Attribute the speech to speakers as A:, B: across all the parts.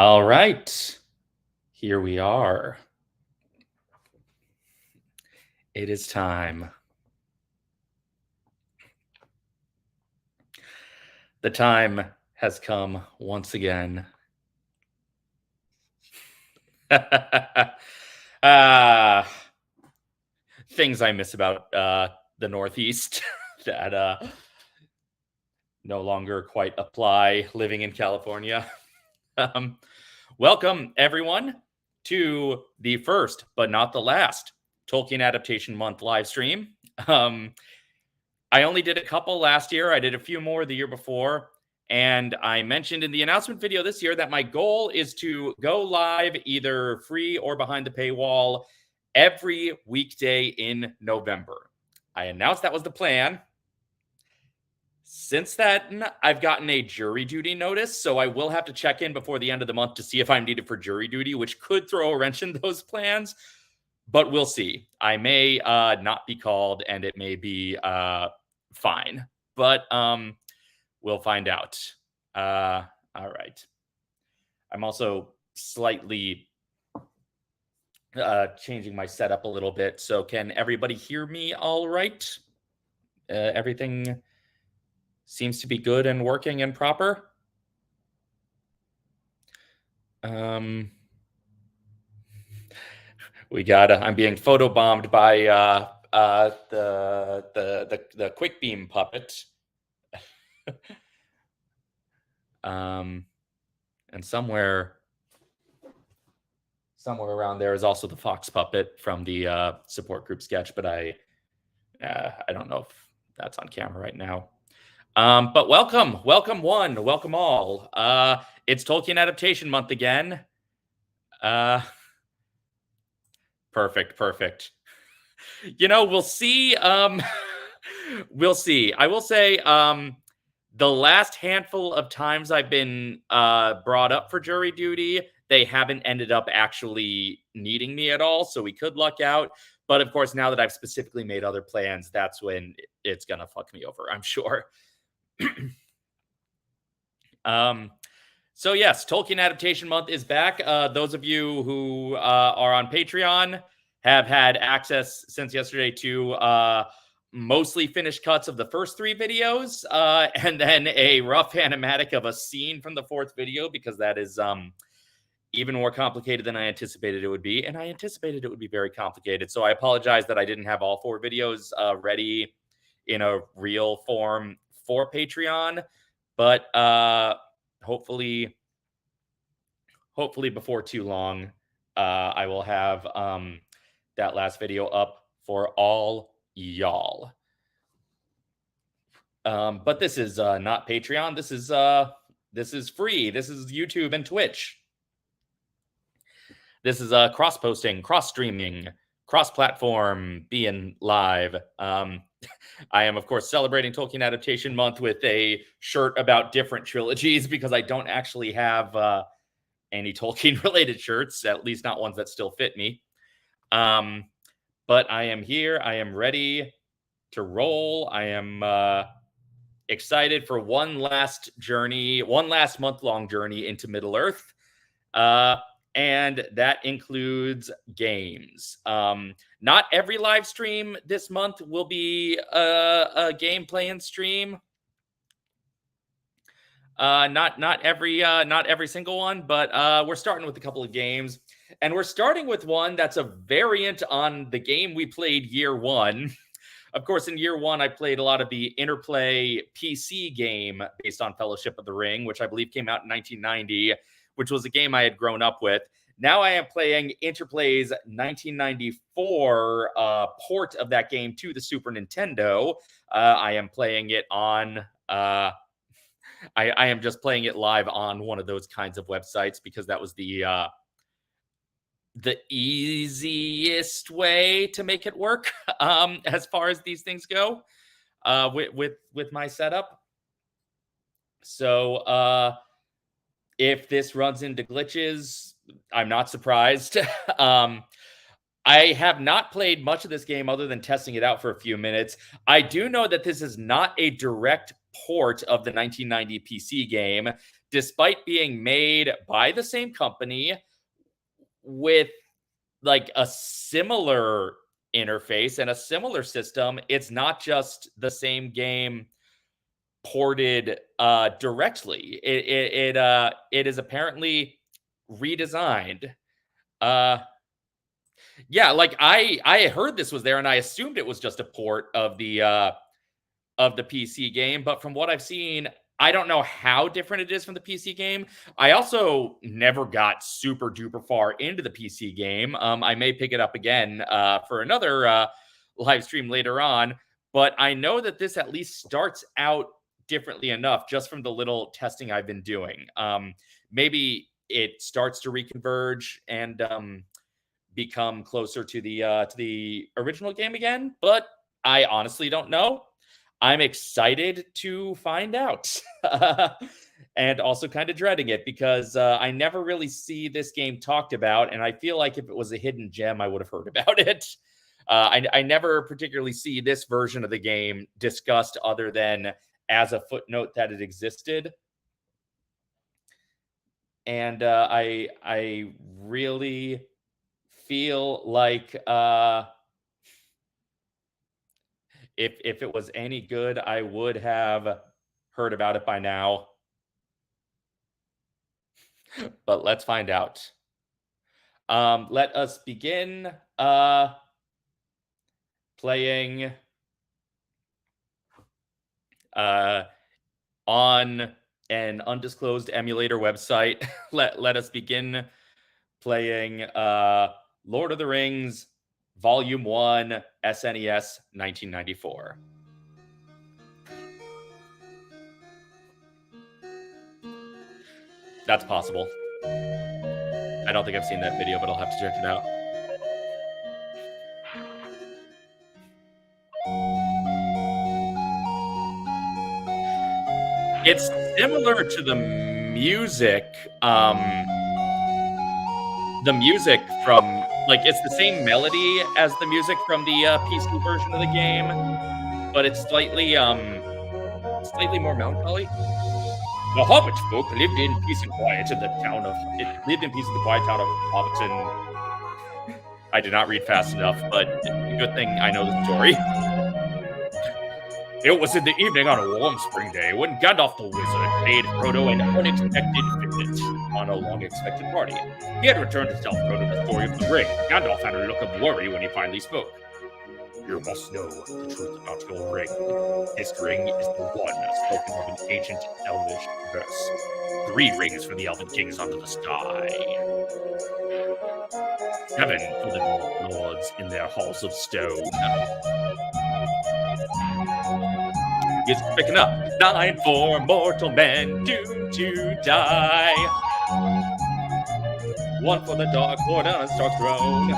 A: All right, here we are. It is time. The time has come once again. Things I miss about the Northeast that no longer quite apply living in California. Welcome, everyone, to the first, but not the last, Tolkien Adaptation Month live stream. I only did a couple last year. I did a few more the year before. And I mentioned in the announcement video this year that my goal is to go live either free or behind the paywall every weekday in November. I announced that was the plan. Since then, I've gotten a jury duty notice, so I will have to check in before the end of the month to see if I'm needed for jury duty, which could throw a wrench in those plans, but we'll see. I may not be called, and it may be fine, but we'll find out. All right. I'm also slightly changing my setup a little bit, so can everybody hear me all right? Everything seems to be good and working and proper. We got. I'm being photobombed by the quick beam puppet, and somewhere around there is also the fox puppet from the support group sketch, but I don't know if that's on camera right now. But welcome one, welcome all. It's Tolkien Adaptation Month again. Perfect. You know, we'll see. We'll see. I will say, the last handful of times I've been brought up for jury duty, they haven't ended up actually needing me at all, so we could luck out. But of course, now that I've specifically made other plans, that's when it's gonna fuck me over, I'm sure. So yes, Tolkien Adaptation Month is back. Those of you who are on Patreon have had access since yesterday to mostly finished cuts of the first 3 videos, and then a rough animatic of a scene from the 4th video, because that is even more complicated than I anticipated it would be, and I anticipated it would be very complicated. So I apologize that I didn't have all 4 videos ready in a real form for Patreon, but hopefully before too long, I will have that last video up for all y'all. But this is not Patreon. This is free. This is YouTube and Twitch. This is cross-posting, cross-streaming, cross-platform, being live. I am, of course, celebrating Tolkien Adaptation Month with a shirt about different trilogies, because I don't actually have any Tolkien-related shirts, at least not ones that still fit me. But I am here. I am ready to roll. I am excited for one last month-long journey into Middle-earth. And that includes games. Not every live stream this month will be a gameplay and stream. Not every single one, but we're starting with a couple of games, and we're starting with one that's a variant on the game we played year 1. Of course, in year 1, I played a lot of the Interplay PC game based on Fellowship of the Ring, which I believe came out in 1990. Which was a game I had grown up with. Now I am playing Interplay's 1994 port of that game to the Super Nintendo. I am playing it on... I am just playing it live on one of those kinds of websites, because that was the easiest way to make it work as far as these things go with my setup. So... if this runs into glitches, I'm not surprised. I have not played much of this game other than testing it out for a few minutes. I do know that this is not a direct port of the 1990 PC game, despite being made by the same company with like a similar interface and a similar system, it's not just the same game ported directly. It is apparently redesigned. Yeah, like I heard this was there and I assumed it was just a port of the PC game, but from what I've seen, I don't know how different it is from the PC game. I also never got super duper far into the PC game. I may pick it up again for another live stream later on, but I know that this at least starts out differently enough just from the little testing I've been doing. Maybe it starts to reconverge and become closer to the original game again, but I honestly don't know. I'm excited to find out. And also kind of dreading it because I never really see this game talked about, and I feel like if it was a hidden gem, I would have heard about it. I never particularly see this version of the game discussed other than as a footnote that it existed. And I really feel like if it was any good, I would have heard about it by now. But let's find out. Let us begin playing on an undisclosed emulator website. Let us begin playing Lord of the Rings Volume 1 SNES 1994. That's possible. I don't think I've seen that video, but I'll have to check it out. It's similar to the music from, like, it's the same melody as the music from the PC version of the game, but it's slightly more melancholy. The Hobbit folk lived in peace and quiet in the town of Hobbiton. I did not read fast enough, but good thing I know the story. It was in the evening on a warm spring day when Gandalf the Wizard paid Frodo an unexpected visit on a long-expected party. He had returned to tell Frodo the story of the ring. Gandalf had a look of worry when he finally spoke. You must know the truth about your ring. This ring is the one spoken of in ancient Elvish verse. 3 rings for the Elven kings under the sky. 7 for the lords in their halls of stone. It's picking up. 9 for mortal men doomed to die. 1 for the Dark Lord on a stark throne.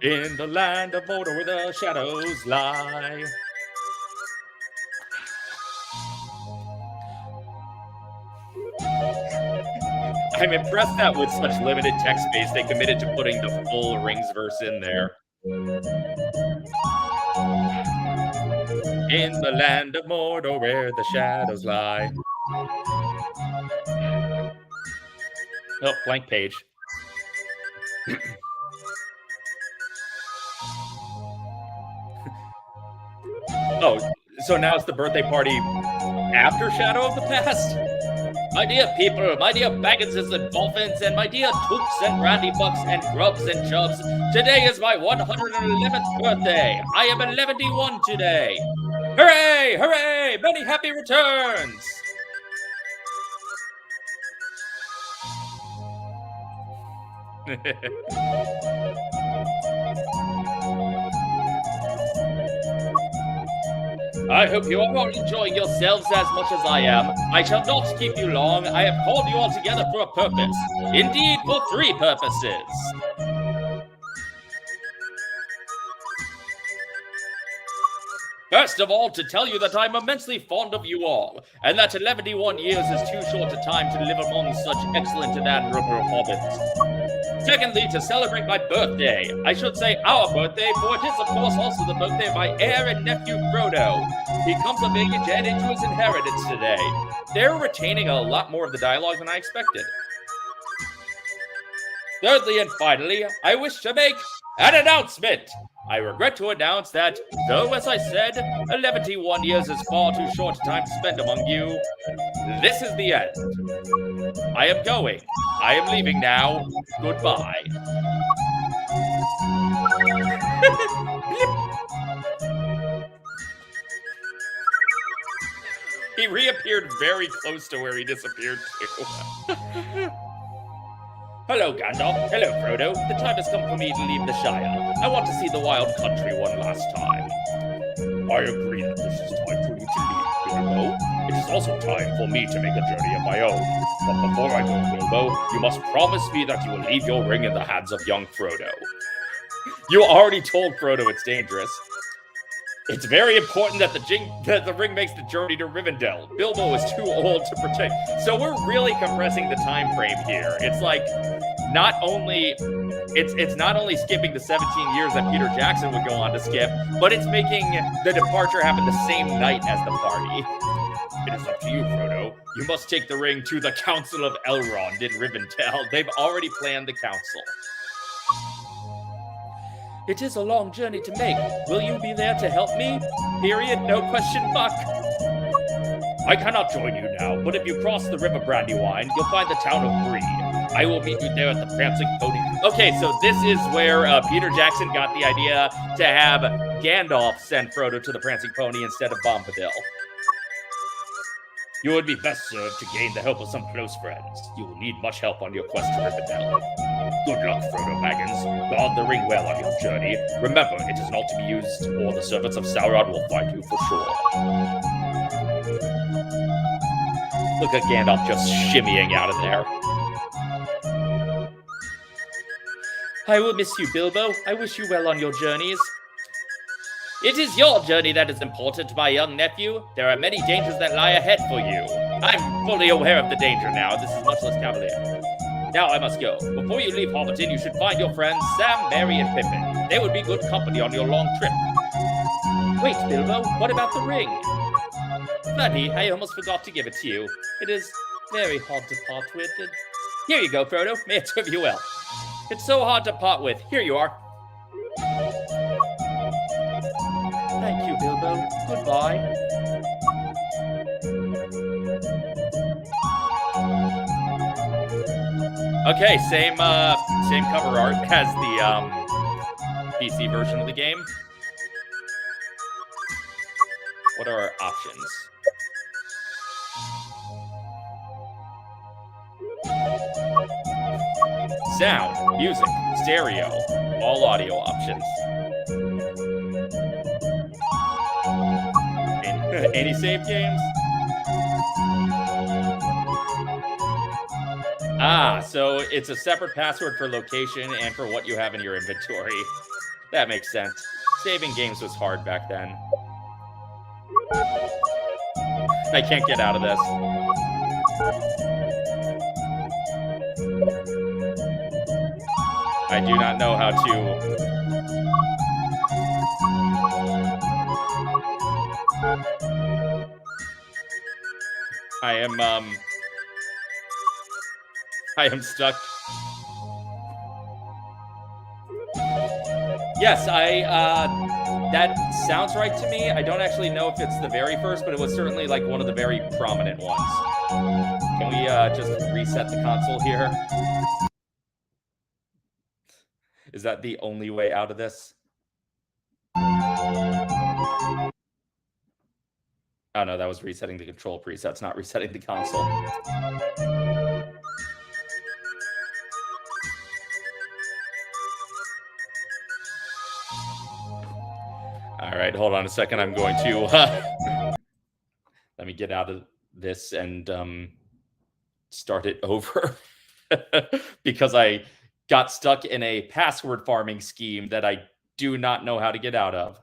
A: In the land of Mordor where the shadows lie. I'm impressed that with such limited text space, they committed to putting the full Rings verse in there. In the land of Mordor where the shadows lie. Oh, blank page. Oh, so now it's the birthday party after Shadow of the Past? My dear people, my dear Bagginses and Dolphins, and my dear Tooks and Randy Bucks and Grubs and Chubs, today is my 111th birthday. I am 11-1 today. Hooray! Hooray! Many happy returns! I hope you are all enjoying yourselves as much as I am. I shall not keep you long. I have called you all together for a purpose. Indeed, for 3 purposes. First of all, to tell you that I'm immensely fond of you all, and that 11-1 years is too short a time to live among such excellent and admirable hobbits. Secondly, to celebrate my birthday. I should say our birthday, for it is, of course, also the birthday of my heir and nephew, Frodo. He comes of age and into his inheritance today. They're retaining a lot more of the dialogue than I expected. Thirdly and finally, I wish to make an announcement. I regret to announce that, though, as I said, 11 years is far too short a time to spend among you, this is the end. I am going. I am leaving now. Goodbye. He reappeared very close to where he disappeared to. Hello, Gandalf. Hello, Frodo. The time has come for me to leave the Shire. I want to see the wild country one last time. I agree that this is time for you to leave, Bilbo. It is also time for me to make a journey of my own. But before I go, Bilbo, you must promise me that you will leave your ring in the hands of young Frodo. You already told Frodo it's dangerous. It's very important that the ring makes the journey to Rivendell. Bilbo is too old to protect. So we're really compressing the time frame here. It's like not only skipping the 17 years that Peter Jackson would go on to skip, but it's making the departure happen the same night as the party. It is up to you, Frodo. You must take the ring to the Council of Elrond in Rivendell. They've already planned the council. It is a long journey to make. Will you be there to help me? Period, no question mark. I cannot join you now, but if you cross the River Brandywine, you'll find the town of Bree. I will meet you there at the Prancing Pony. Okay, so this is where Peter Jackson got the idea to have Gandalf send Frodo to the Prancing Pony instead of Bombadil. You would be best served to gain the help of some close friends. You will need much help on your quest to Rivendell. Good luck, Frodo Baggins. Guard the ring well on your journey. Remember, it is not to be used, or the servants of Sauron will find you for sure. Look at Gandalf just shimmying out of there. I will miss you, Bilbo. I wish you well on your journeys. It is your journey that is important, my young nephew. There are many dangers that lie ahead for you. I'm fully aware of the danger now. This is much less cavalier. Now I must go. Before you leave Hobbiton, you should find your friends Sam, Merry, and Pippin. They would be good company on your long trip. Wait, Bilbo, what about the ring? Funny, I almost forgot to give it to you. It is very hard to part with. Here you go, Frodo. May it serve you well. It's so hard to part with. Here you are. Thank you, Bilbo. Goodbye. Okay, same cover art as the PC version of the game. What are our options? Sound, music, stereo, all audio options. Any save games? Ah, so it's a separate password for location and for what you have in your inventory. That makes sense. Saving games was hard back then. I can't get out of this. I do not know how to... I am stuck. Yes, that sounds right to me. I don't actually know if it's the very first, but it was certainly like one of the very prominent ones. Can we just reset the console here? Is that the only way out of this? Oh no, that was resetting the control presets, not resetting the console. All right, hold on a second. I'm going to let me get out of this and start it over because I got stuck in a password farming scheme that I do not know how to get out of.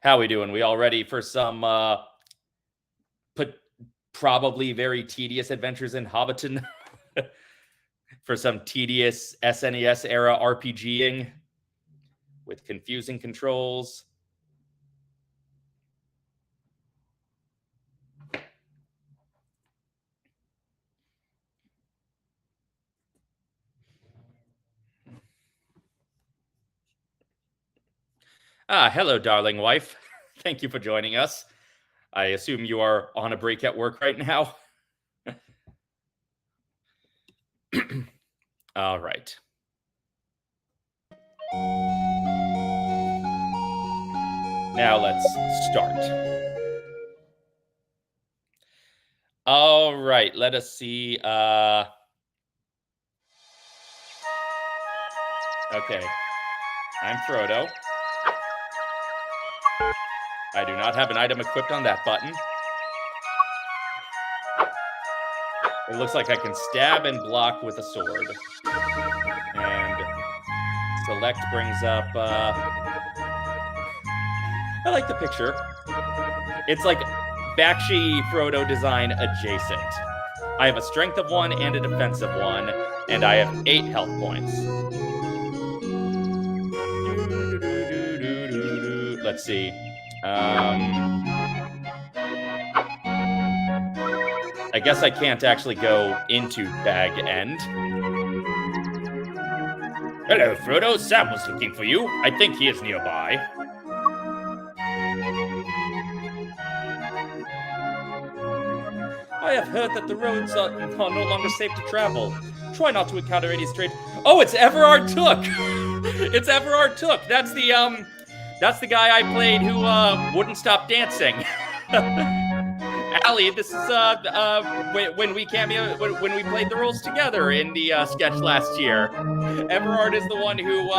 A: How we doing? We all ready for some probably very tedious adventures in Hobbiton? for some tedious SNES era RPGing with confusing controls. Hello, darling wife. Thank you for joining us. I assume you are on a break at work right now. All right. Now let's start. All right, let us see. Okay, I'm Frodo. I do not have an item equipped on that button. It looks like I can stab and block with a sword. And select brings up, I like the picture. It's like Bakshi Frodo design adjacent. I have a strength of 1 and a defensive 1, and I have 8 health points. Let's see. I guess I can't actually go into Bag End. Hello, Frodo. Sam was looking for you. I think he is nearby. I have heard that the roads are no longer safe to travel. Try not to encounter any strange... Oh, it's Everard Took! It's Everard Took! That's the guy I played who, wouldn't stop dancing. Allie, this is, when we played the roles together in the, sketch last year. Everard is the one who,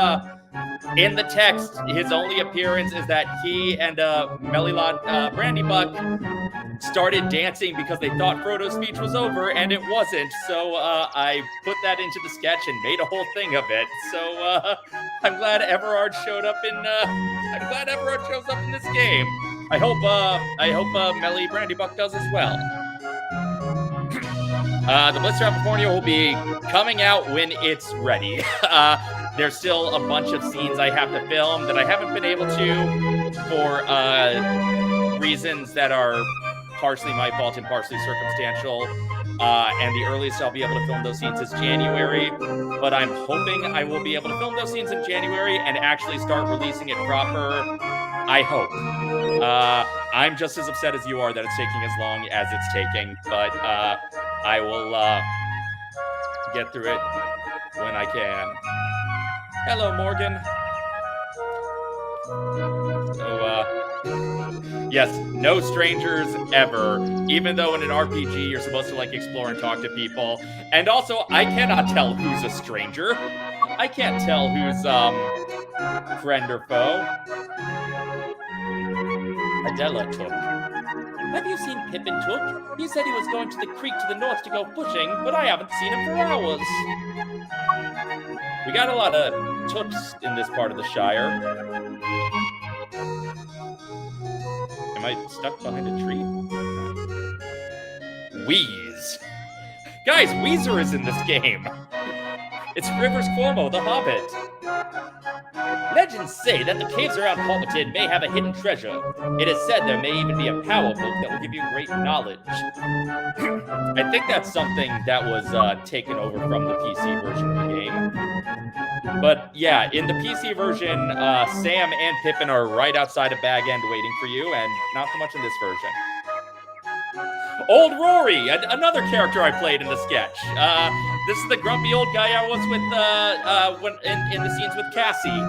A: in the text, his only appearance is that he and, Melilot, Brandybuck started dancing because they thought Frodo's speech was over, and it wasn't. So I put that into the sketch and made a whole thing of it. So I'm glad Everard showed up in. I'm glad Everard shows up in this game. I hope Melly Brandybuck does as well. The Blister California will be coming out when it's ready. There's still a bunch of scenes I have to film that I haven't been able to for reasons that are partially my fault and partially circumstantial, and the earliest I'll be able to film those scenes is January, but I'm hoping I will be able to film those scenes in January and actually start releasing it proper. I hope. I'm just as upset as you are that it's taking as long as it's taking, but I will get through it when I can. Hello, Morgan. So, yes, no strangers ever, even though in an RPG you're supposed to, like, explore and talk to people. And also, I cannot tell who's a stranger. I can't tell who's, friend or foe. Adela Took. Have you seen Pippin Took? He said he was going to the creek to the north to go fishing, but I haven't seen him for hours. We got a lot of Tooks in this part of the Shire. Am I stuck behind a tree? Wheeze. Guys, Weezer is in this game. It's Rivers Cuomo, the Hobbit. Legends say that the caves around Hobbiton may have a hidden treasure. It is said there may even be a power book that will give you great knowledge. I think that's something that was taken over from the PC version of the game. But yeah, in the PC version, Sam and Pippin are right outside of Bag End waiting for you, and not so much in this version. Old Rory, another character I played in the sketch. This is the grumpy old guy I was with in the scenes with Cassie.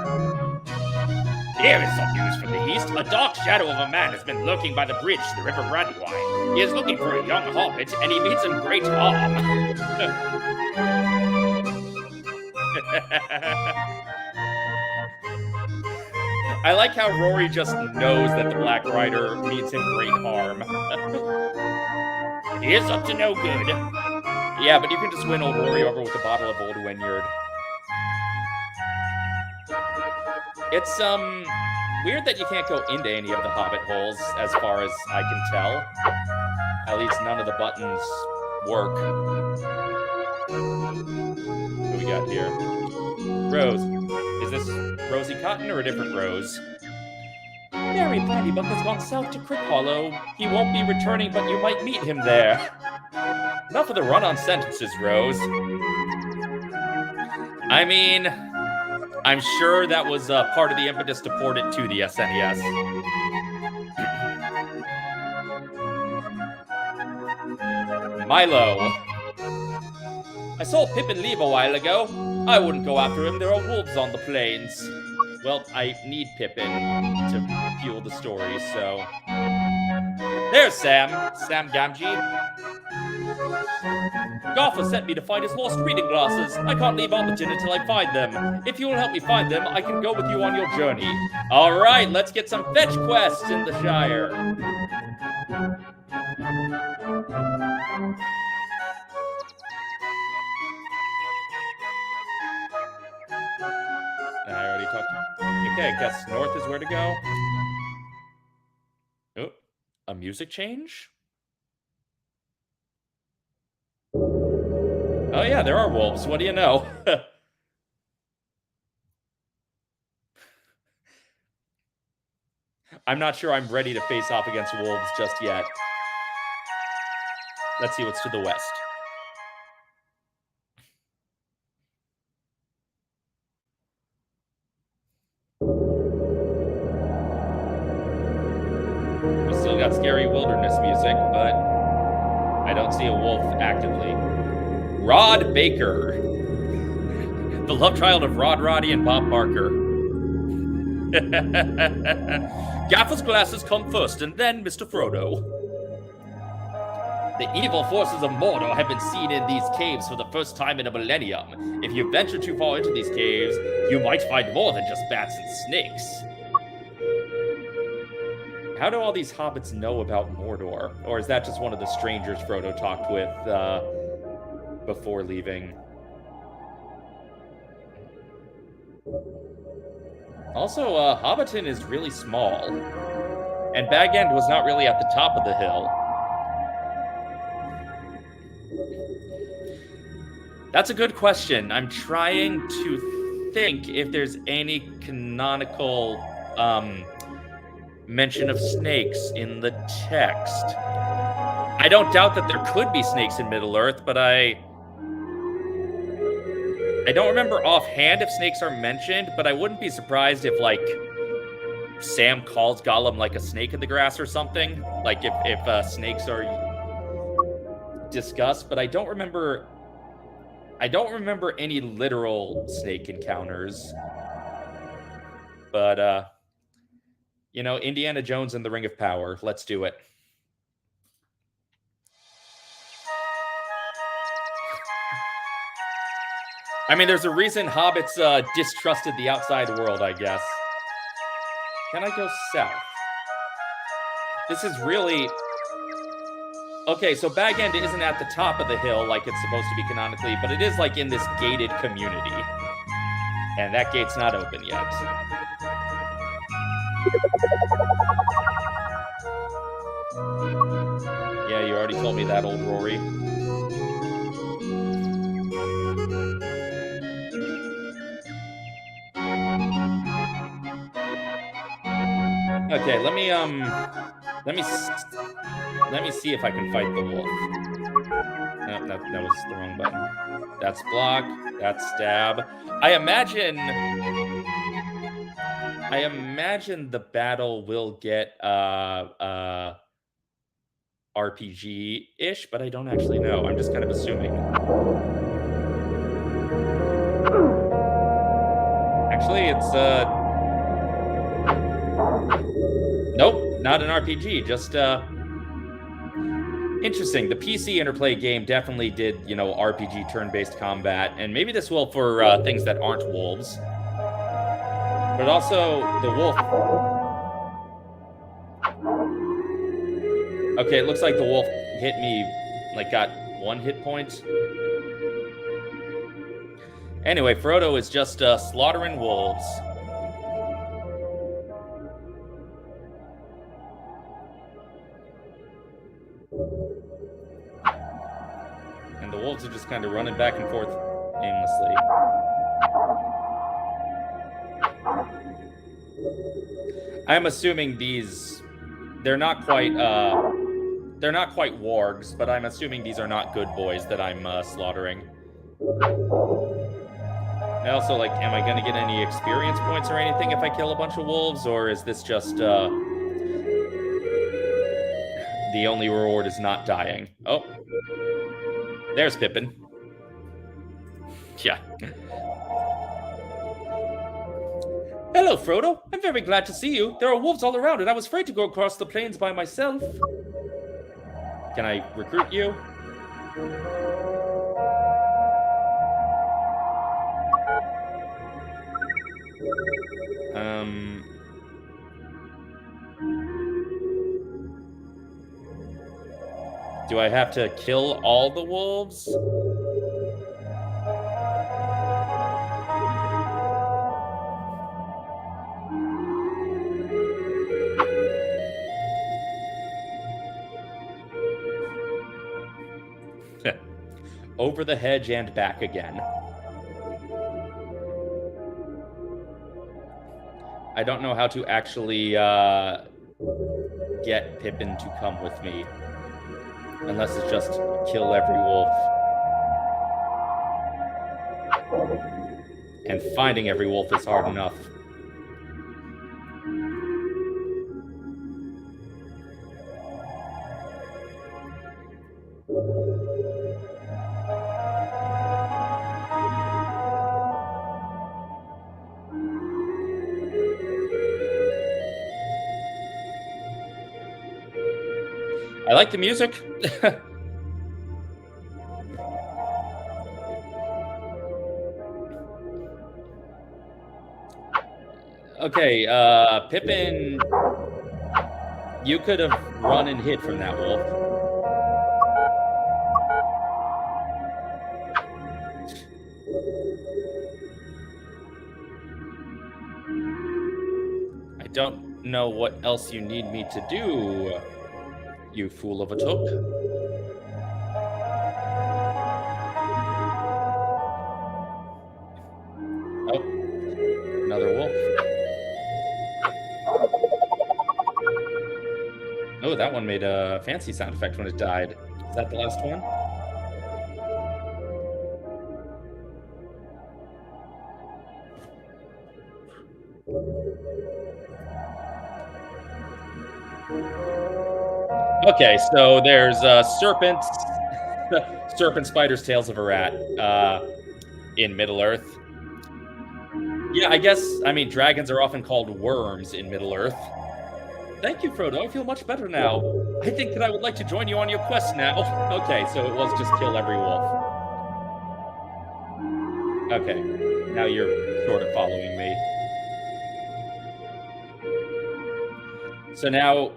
A: Here is some news from the east. A dark shadow of a man has been lurking by the bridge to the River Brandywine. He is looking for a young hobbit, and he means him great harm. I like how Rory just knows that the Black Rider means him great harm. He is up to no good. Yeah, but you can just win old Rory over with a bottle of Old Wynyard. It's, weird that you can't go into any of the Hobbit holes, as far as I can tell. At least none of the buttons work. What we got here? Rose. Is this Rosie Cotton or a different Rose? Mary Brandybuck has gone south to Crick Hollow. He won't be returning, but you might meet him there. Enough of the run-on sentences, Rose. I mean, I'm sure that was part of the impetus to port it to the SNES. Milo. I saw Pippin leave a while ago. I wouldn't go after him. There are wolves on the plains. Well, I need Pippin to fuel the story, so... There's Sam. Sam Gamgee. Garfa sent me to find his lost reading glasses. I can't leave Alberton until I find them. If you will help me find them, I can go with you on your journey. All right, let's get some fetch quests in the Shire. I already talked to... Okay, I guess north is where to go. Oh, a music change? Oh yeah, there are wolves. What do you know? I'm not sure I'm ready to face off against wolves just yet. Let's see what's to the west. We still got scary wilderness music, but I don't see a wolf actively. Rod Baker. The love child of Rod Roddy and Bob Barker. Gaffer's glasses come first, and then Mr. Frodo. The evil forces of Mordor have been seen in these caves for the first time in a millennium. If you venture too far into these caves, you might find more than just bats and snakes. How do all these hobbits know about Mordor? Or is that just one of the strangers Frodo talked with before leaving? Also, Hobbiton is really small. And Bag End was not really at the top of the hill. That's a good question. I'm trying to think if there's any canonical mention of snakes in the text. I don't doubt that there could be snakes in Middle-earth, but I don't remember offhand if snakes are mentioned, but I wouldn't be surprised if, like, Sam calls Gollum, like, a snake in the grass or something. Like, if snakes are discussed, but I don't remember any literal snake encounters. But, you know, Indiana Jones and the Ring of Power. Let's do it. I mean, there's a reason hobbits distrusted the outside world, I guess. Can I go south? This is really... Okay, so Bag End isn't at the top of the hill like it's supposed to be canonically, but it is like in this gated community. And that gate's not open yet. Yeah, you already told me that, old Rory. Okay, let me see if I can fight the wolf. No, that was the wrong button. That's block. That's stab. I imagine the battle will get RPG-ish, but I don't actually know. I'm just kind of assuming. Actually, it's nope, not an RPG. Just interesting. The PC Interplay game definitely did, you know, RPG turn-based combat, and maybe this will for things that aren't wolves. But also, the wolf... Okay, it looks like the wolf hit me, like, got 1 hit point. Anyway, Frodo is just slaughtering wolves. And the wolves are just kind of running back and forth aimlessly. I'm assuming these, they're not quite wargs, but I'm assuming these are not good boys that I'm slaughtering. I also, like, am I going to get any experience points or anything if I kill a bunch of wolves, or is this just, the only reward is not dying? Oh. There's Pippin. Yeah. Hello, Frodo. I'm very glad to see you. There are wolves all around, and I was afraid to go across the plains by myself. Can I recruit you? Do I have to kill all the wolves? Over the hedge and back again. I don't know how to actually get Pippin to come with me. Unless it's just kill every wolf. And finding every wolf is hard enough. I like the music. Okay, Pippin, you could have run and hid from that wolf. I don't know what else you need me to do, you fool of a took. Oh, another wolf. Oh, that one made a fancy sound effect when it died. Is that the last one? Okay, so there's serpents, serpent, spiders, tails of a rat in Middle-earth. Yeah, I guess, I mean, dragons are often called worms in Middle-earth. Thank you, Frodo. I feel much better now. I think that I would like to join you on your quest now. Okay, so it was just kill every wolf. Okay, now you're sort of following me. So now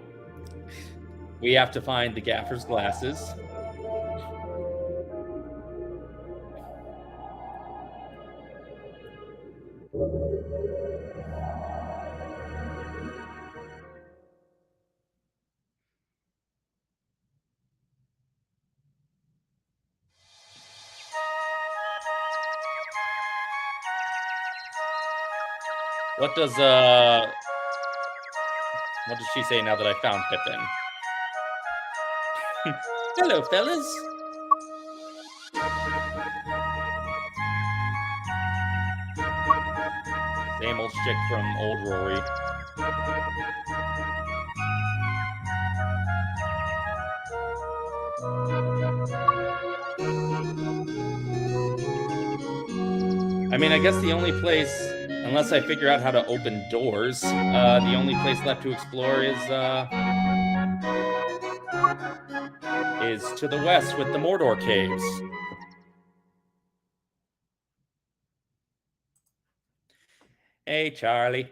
A: we have to find the gaffer's glasses. What does she say now that I found Pippin? Hello, fellas. Same old shtick from old Rory. I mean, I guess the only place, unless I figure out how to open doors, the only place left to explore is to the west with the Mordor caves. Hey, Charlie.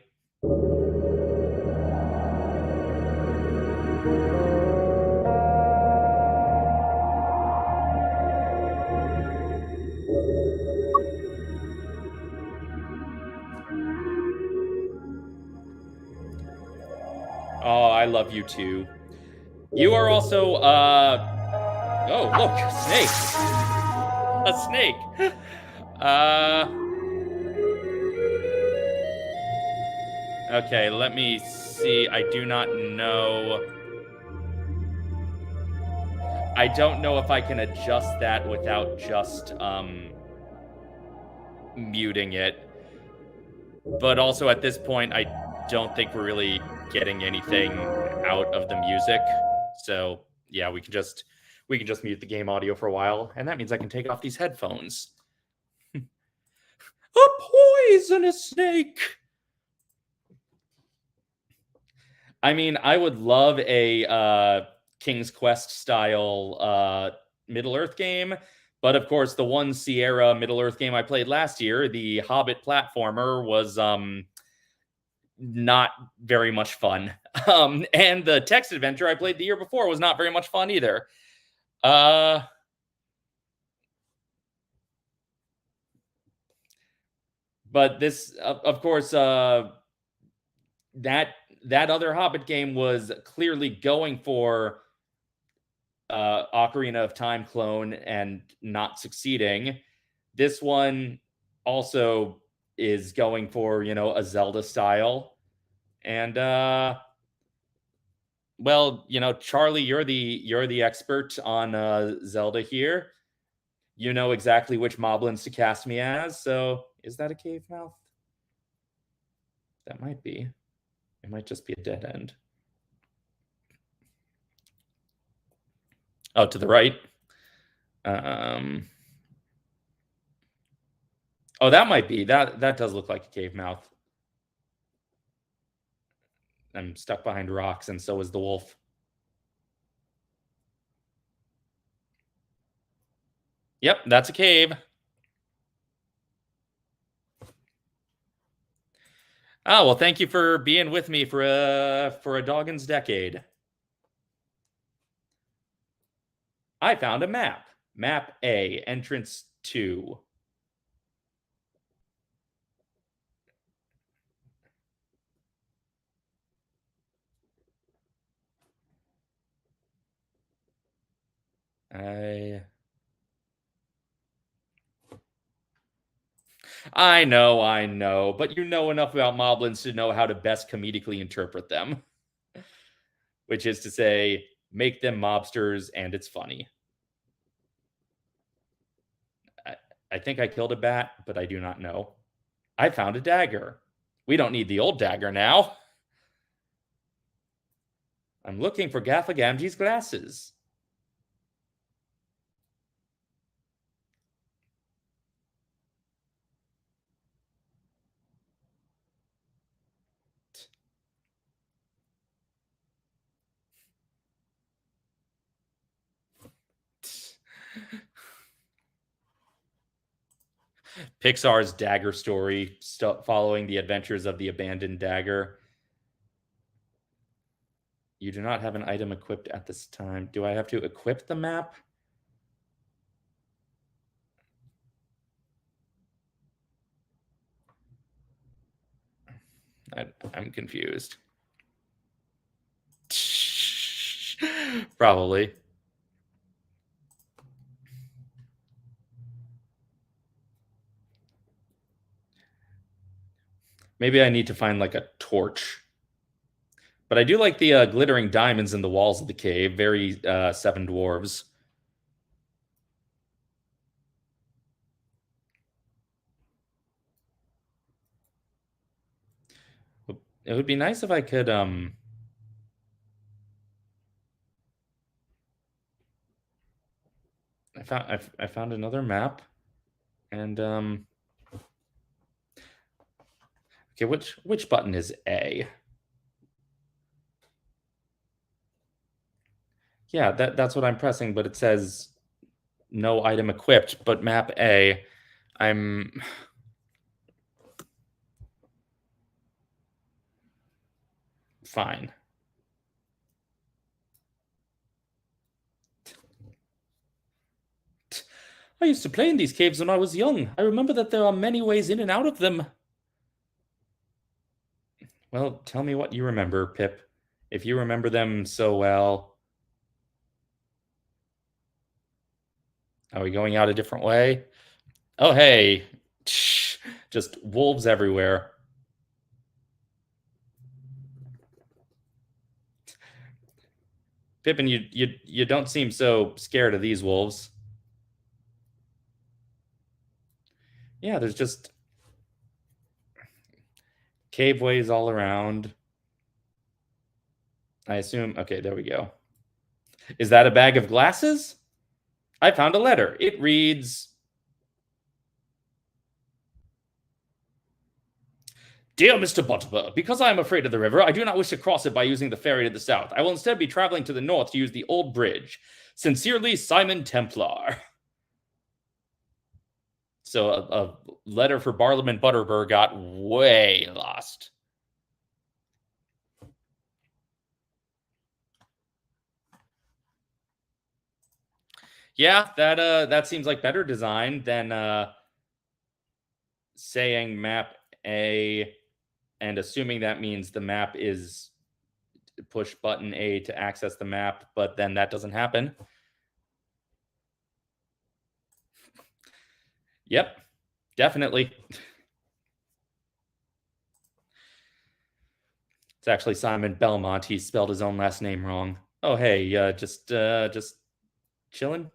A: Oh, I love you too. You are also, oh, look, snakes. A snake. Okay, let me see. I do not know. I don't know if I can adjust that without just muting it. But also at this point, I don't think we're really getting anything out of the music. So yeah, we can just mute the game audio for a while, and that means I can take off these headphones. A poisonous snake. I mean, I would love a King's Quest style Middle Earth game, but of course, the one Sierra Middle Earth game I played last year, the Hobbit platformer, was not very much fun. And the text adventure I played the year before was not very much fun either. But this, of course, that other Hobbit game was clearly going for Ocarina of Time clone and not succeeding. This one also is going for, a Zelda style. And well, Charlie, you're the expert on Zelda here. You know exactly which moblins to cast me as. So, is that a cave mouth? That might be. It might just be a dead end. Oh, to the right. Oh, that might be. That does look like a cave mouth. I'm stuck behind rocks, and so is the wolf. Yep, that's a cave. Oh, well, thank you for being with me for a Doggin's decade. I found a map. Map A, entrance 2. I know, but you know enough about moblins to know how to best comedically interpret them. Which is to say, make them mobsters, and it's funny. I think I killed a bat, but I do not know. I found a dagger. We don't need the old dagger now. I'm looking for Gaffagamgee's glasses. Pixar's Dagger story, following the adventures of the abandoned dagger. You do not have an item equipped at this time. Do I have to equip the map? I'm confused. Probably. Maybe I need to find like a torch. But I do like the glittering diamonds in the walls of the cave. Very Seven Dwarves. It would be nice if I could I found another map, and okay, which button is A? Yeah, that's what I'm pressing, but it says no item equipped, but map A. I'm fine. I used to play in these caves when I was young. I remember that there are many ways in and out of them. Well, tell me what you remember, Pip. If you remember them so well. Are we going out a different way? Oh, hey. Just wolves everywhere. Pippin, you don't seem so scared of these wolves. Yeah, there's just caveways all around. I assume. Okay, there we go. Is that a bag of glasses? I found a letter. It reads, Dear Mr. Butterbur, because I am afraid of the river, I do not wish to cross it by using the ferry to the south. I will instead be traveling to the north to use the old bridge. Sincerely, Simon Templar. So a letter for Barlaam Butterbur got way lost. Yeah, that seems like better design than saying map A and assuming that means the map is push button A to access the map, but then that doesn't happen. Yep, definitely. It's actually Simon Belmont. He spelled his own last name wrong. Oh, hey, just chilling.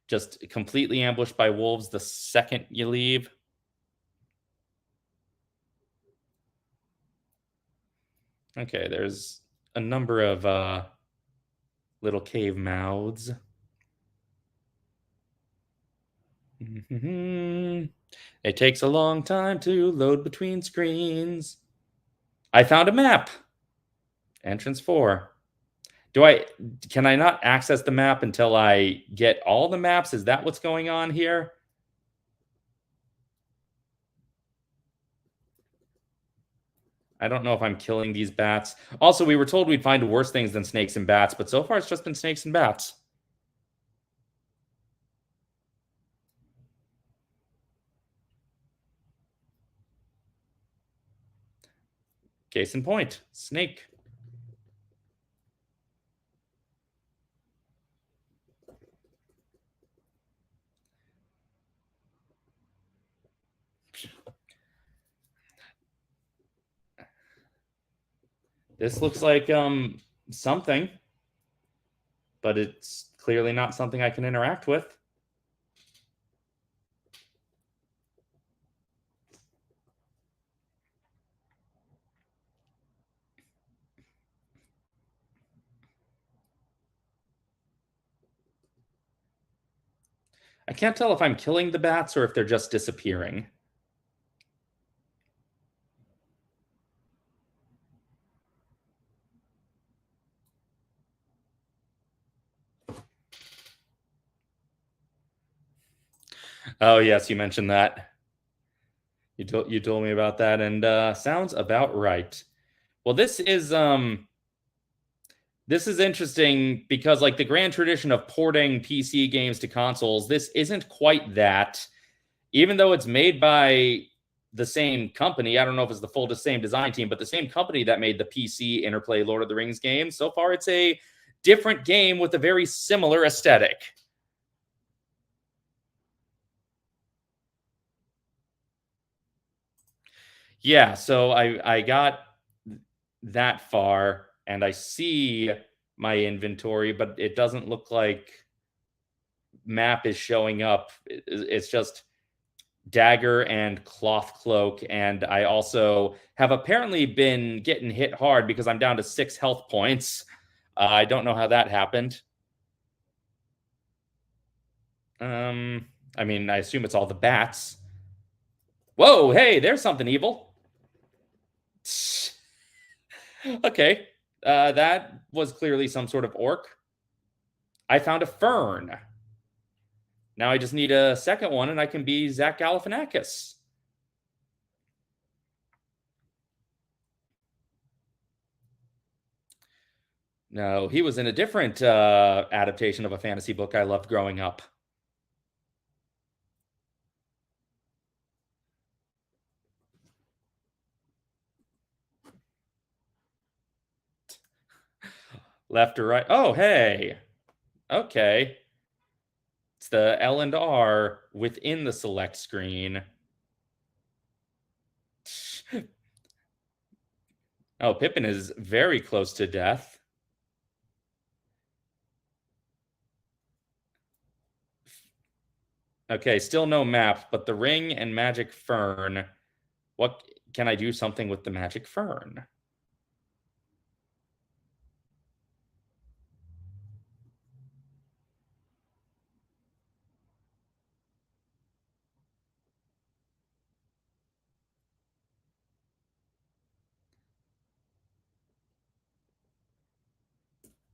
A: Just completely ambushed by wolves the second you leave. Okay, there's a number of little cave mouths. It takes a long time to load between screens. I found a map. Entrance 4. Can I not access the map until I get all the maps? Is that what's going on here? I don't know if I'm killing these bats. Also, we were told we'd find worse things than snakes and bats, but so far it's just been snakes and bats. Case in point, snake. This looks like something, but it's clearly not something I can interact with. I can't tell if I'm killing the bats or if they're just disappearing. Oh, yes, you mentioned that. You told me about that, and sounds about right. Well, this is interesting because, like, the grand tradition of porting PC games to consoles, this isn't quite that. Even though it's made by the same company, I don't know if it's the full same design team, but the same company that made the PC Interplay Lord of the Rings game. So far, it's a different game with a very similar aesthetic. Yeah, so I got that far, and I see my inventory, but it doesn't look like map is showing up. It's just dagger and cloth cloak, and I also have apparently been getting hit hard because I'm down to 6 health points. I don't know how that happened. I mean, I assume it's all the bats. Whoa, hey, there's something evil. Okay, that was clearly some sort of orc. I found a fern. Now I just need a second one, and I can be Zach Galifianakis. No, he was in a different adaptation of a fantasy book I loved growing up. Left or right? Oh, hey. Okay. It's the L and R within the select screen. Oh, Pippin is very close to death. Okay, still no map, but the ring and magic fern. What can I do something with the magic fern?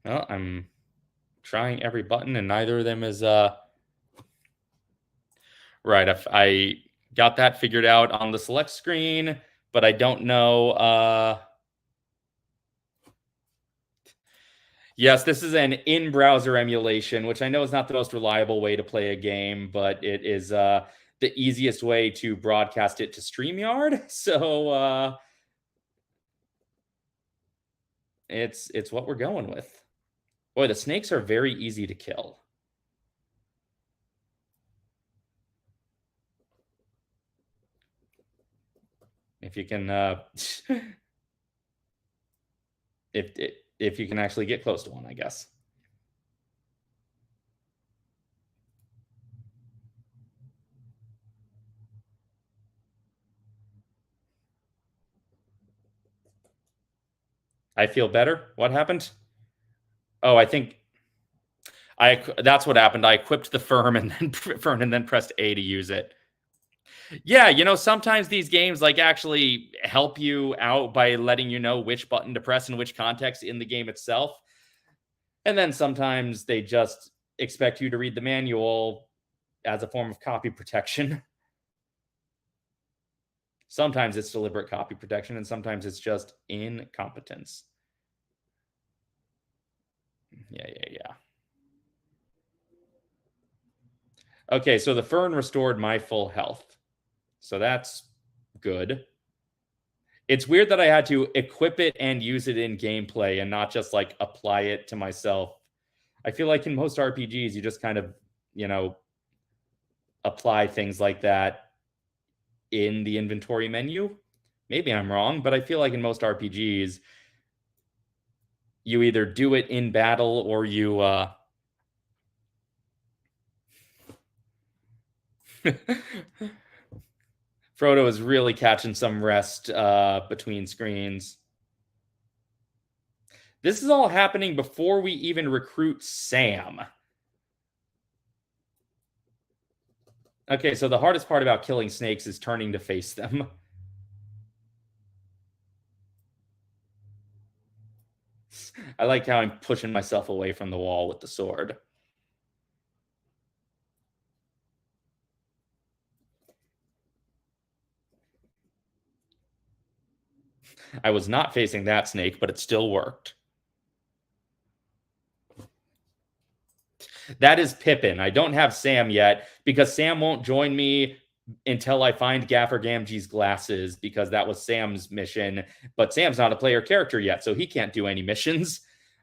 A: Well, I'm trying every button and neither of them is right. I got that figured out on the select screen, but I don't know yes, this is an in-browser emulation, which I know is not the most reliable way to play a game, but it is the easiest way to broadcast it to StreamYard. So it's what we're going with. Boy, the snakes are very easy to kill. If you can if you can actually get close to one, I guess. I feel better. What happened? Oh, I think that's what happened. I equipped the fern and then pressed A to use it. Yeah, you know, sometimes these games like actually help you out by letting you know which button to press in which context in the game itself. And then sometimes they just expect you to read the manual as a form of copy protection. Sometimes it's deliberate copy protection, and sometimes it's just incompetence. Yeah. Okay, so the fern restored my full health. So that's good. It's weird that I had to equip it and use it in gameplay and not just like apply it to myself. I feel like in most RPGs, you just kind of, you know, apply things like that in the inventory menu. Maybe I'm wrong, but I feel like in most RPGs, you either do it in battle or you Frodo is really catching some rest between screens. This is all happening before we even recruit Sam. Okay, so the hardest part about killing snakes is turning to face them. I like how I'm pushing myself away from the wall with the sword. I was not facing that snake, but it still worked. That is Pippin. I don't have Sam yet because Sam won't join me until I find Gaffer Gamgee's glasses because that was Sam's mission. But Sam's not a player character yet, so he can't do any missions.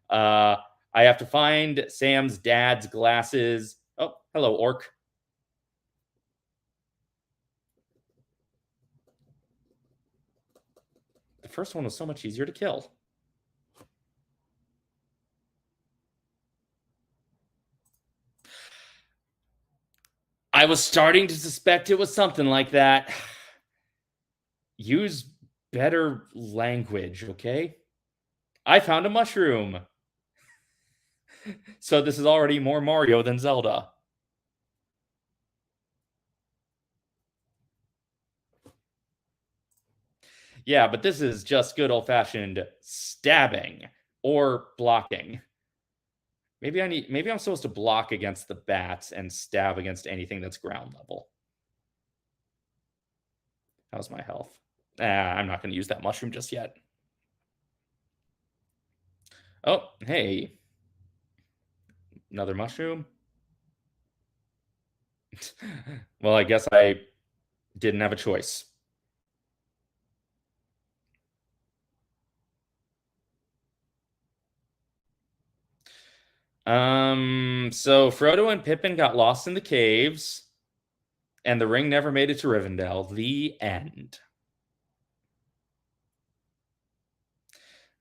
A: I have to find Sam's dad's glasses. Oh, hello, orc. The first one was so much easier to kill. I was starting to suspect it was something like that. Use better language, okay? I found a mushroom. So this is already more Mario than Zelda. Yeah, but this is just good old-fashioned stabbing or blocking. Maybe I'm supposed to block against the bats and stab against anything that's ground level. How's my health? I'm not going to use that mushroom just yet. Oh, hey. Another mushroom? Well, I guess I didn't have a choice. So Frodo and Pippin got lost in the caves, and the ring never made it to Rivendell. The end.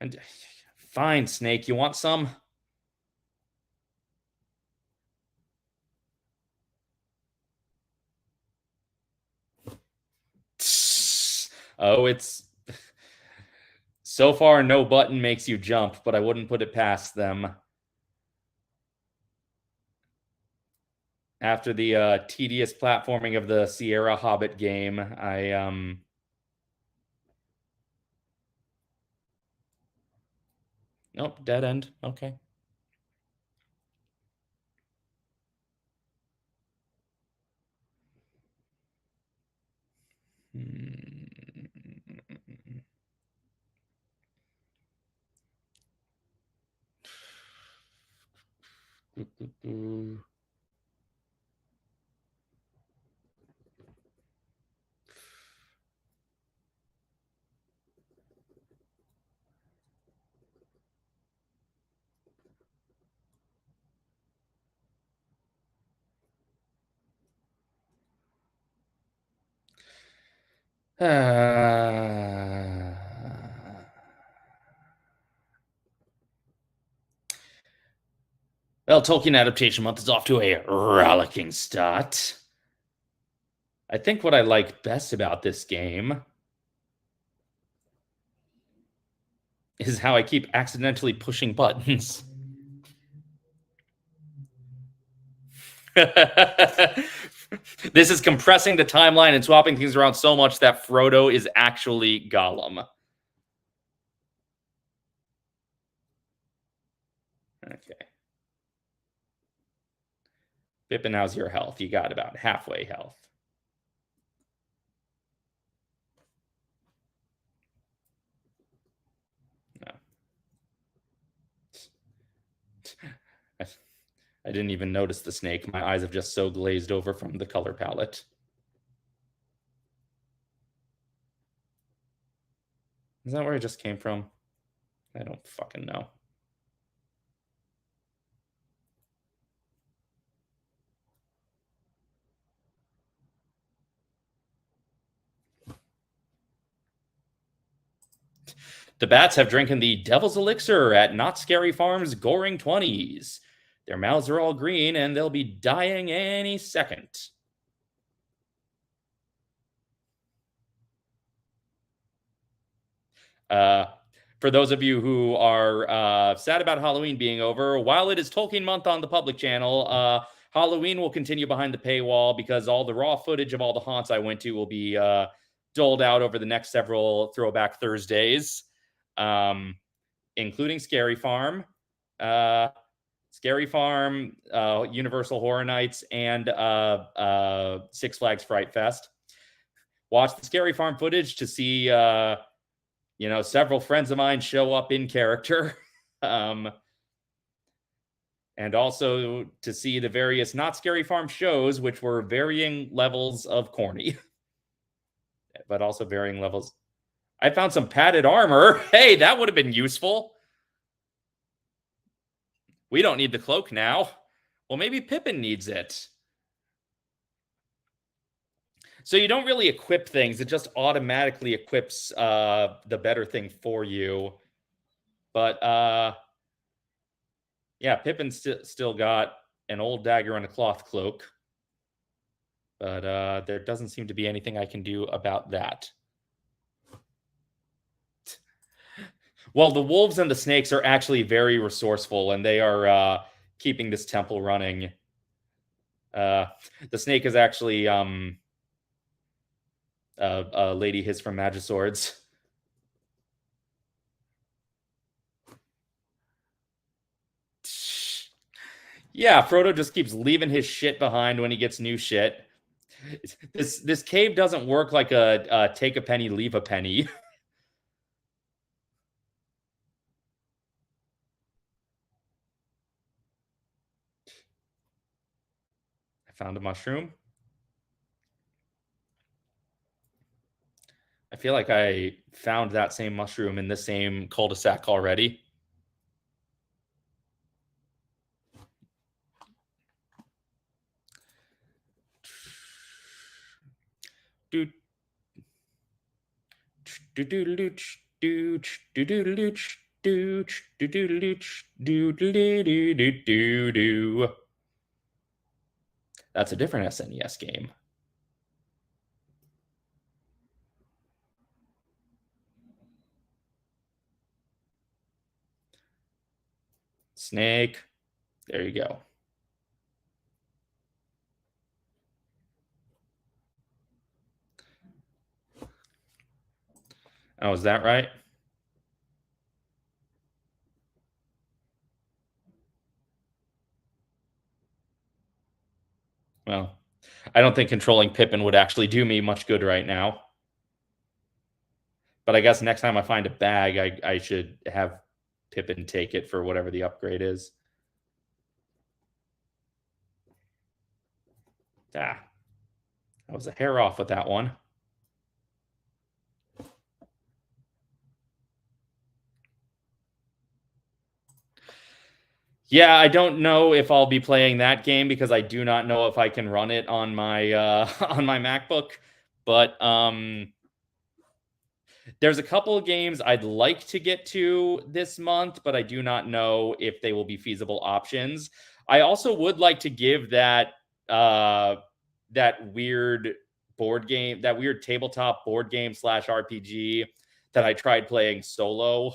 A: And fine, Snake, you want some? Oh, it's so far no button makes you jump, but I wouldn't put it past them. After the tedious platforming of the Sierra Hobbit game, Nope, dead end. Okay. Well, Tolkien Adaptation Month is off to a rollicking start. I think what I like best about this game is how I keep accidentally pushing buttons. This is compressing the timeline and swapping things around so much that Frodo is actually Gollum. Okay. Pippin, how's your health? You got about halfway health. No. I didn't even notice the snake. My eyes have just so glazed over from the color palette. Is that where I just came from? I don't fucking know. The bats have drinking the devil's elixir at Not Scary Farm's Goring 20s. Their mouths are all green and they'll be dying any second. For those of you who are sad about Halloween being over, while it is Tolkien month on the public channel, Halloween will continue behind the paywall because all the raw footage of all the haunts I went to will be doled out over the next several Throwback Thursdays, including Scary Farm, Universal Horror Nights, and Six Flags Fright Fest. Watch the Scary Farm footage to see several friends of mine show up in character. And also to see the various Not Scary Farm shows, which were varying levels of corny, but also varying levels. I found some padded armor. Hey, that would have been useful. We don't need the cloak now. Well, maybe Pippin needs it. So you don't really equip things. It just automatically equips the better thing for you. But yeah, Pippin's still got an old dagger and a cloth cloak. But there doesn't seem to be anything I can do about that. Well, the wolves and the snakes are actually very resourceful, and they are keeping this temple running. The snake is actually Lady Hiss from Magiswords. Yeah, Frodo just keeps leaving his shit behind when he gets new shit. This cave doesn't work like a take a penny, leave a penny. I found a mushroom. I feel like I found that same mushroom in the same cul-de-sac already. do do do do do do do do do do do. That's a different SNES game. Snake. There you go. Oh, is that right? Well, I don't think controlling Pippin would actually do me much good right now. But I guess next time I find a bag, I should have Pippin take it for whatever the upgrade is. Ah, I was a hair off with that one. Yeah, I don't know if I'll be playing that game because I do not know if I can run it on my on my MacBook. But there's a couple of games I'd like to get to this month, but I do not know if they will be feasible options. I also would like to give that that weird board game, that weird tabletop board game slash RPG that I tried playing solo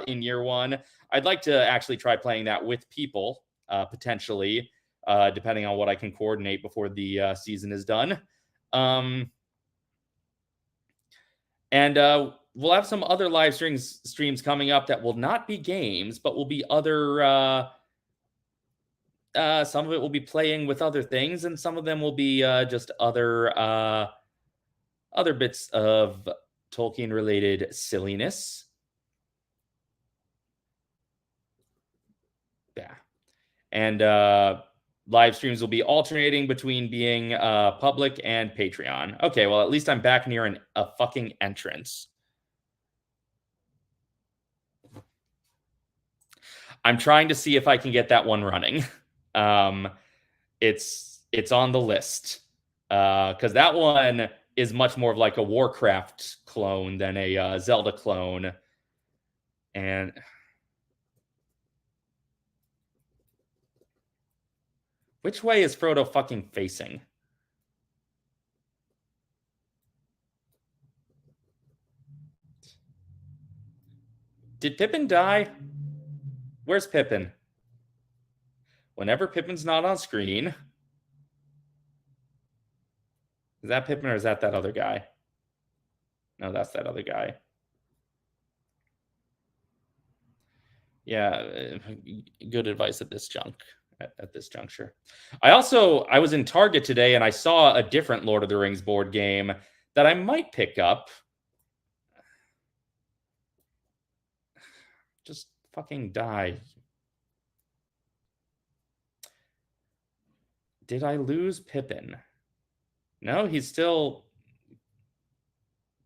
A: in year one. I'd like to actually try playing that with people, potentially, depending on what I can coordinate before the season is done. And we'll have some other live streams coming up that will not be games, but will be other. Some of it will be playing with other things, and some of them will be just other bits of Tolkien related silliness. Yeah, and live streams will be alternating between being public and Patreon. Okay, well at least I'm back near a fucking entrance. I'm trying to see if I can get that one running. It's on the list because that one is much more of like a Warcraft clone than a Zelda clone. And which way is Frodo fucking facing? Did Pippin die? Where's Pippin? Whenever Pippin's not on screen. Is that Pippin or is that other guy? No, that's that other guy. Yeah, good advice at this at this juncture. I was in Target today and I saw a different Lord of the Rings board game that I might pick up. Just fucking die. Did I lose Pippin? No, he's still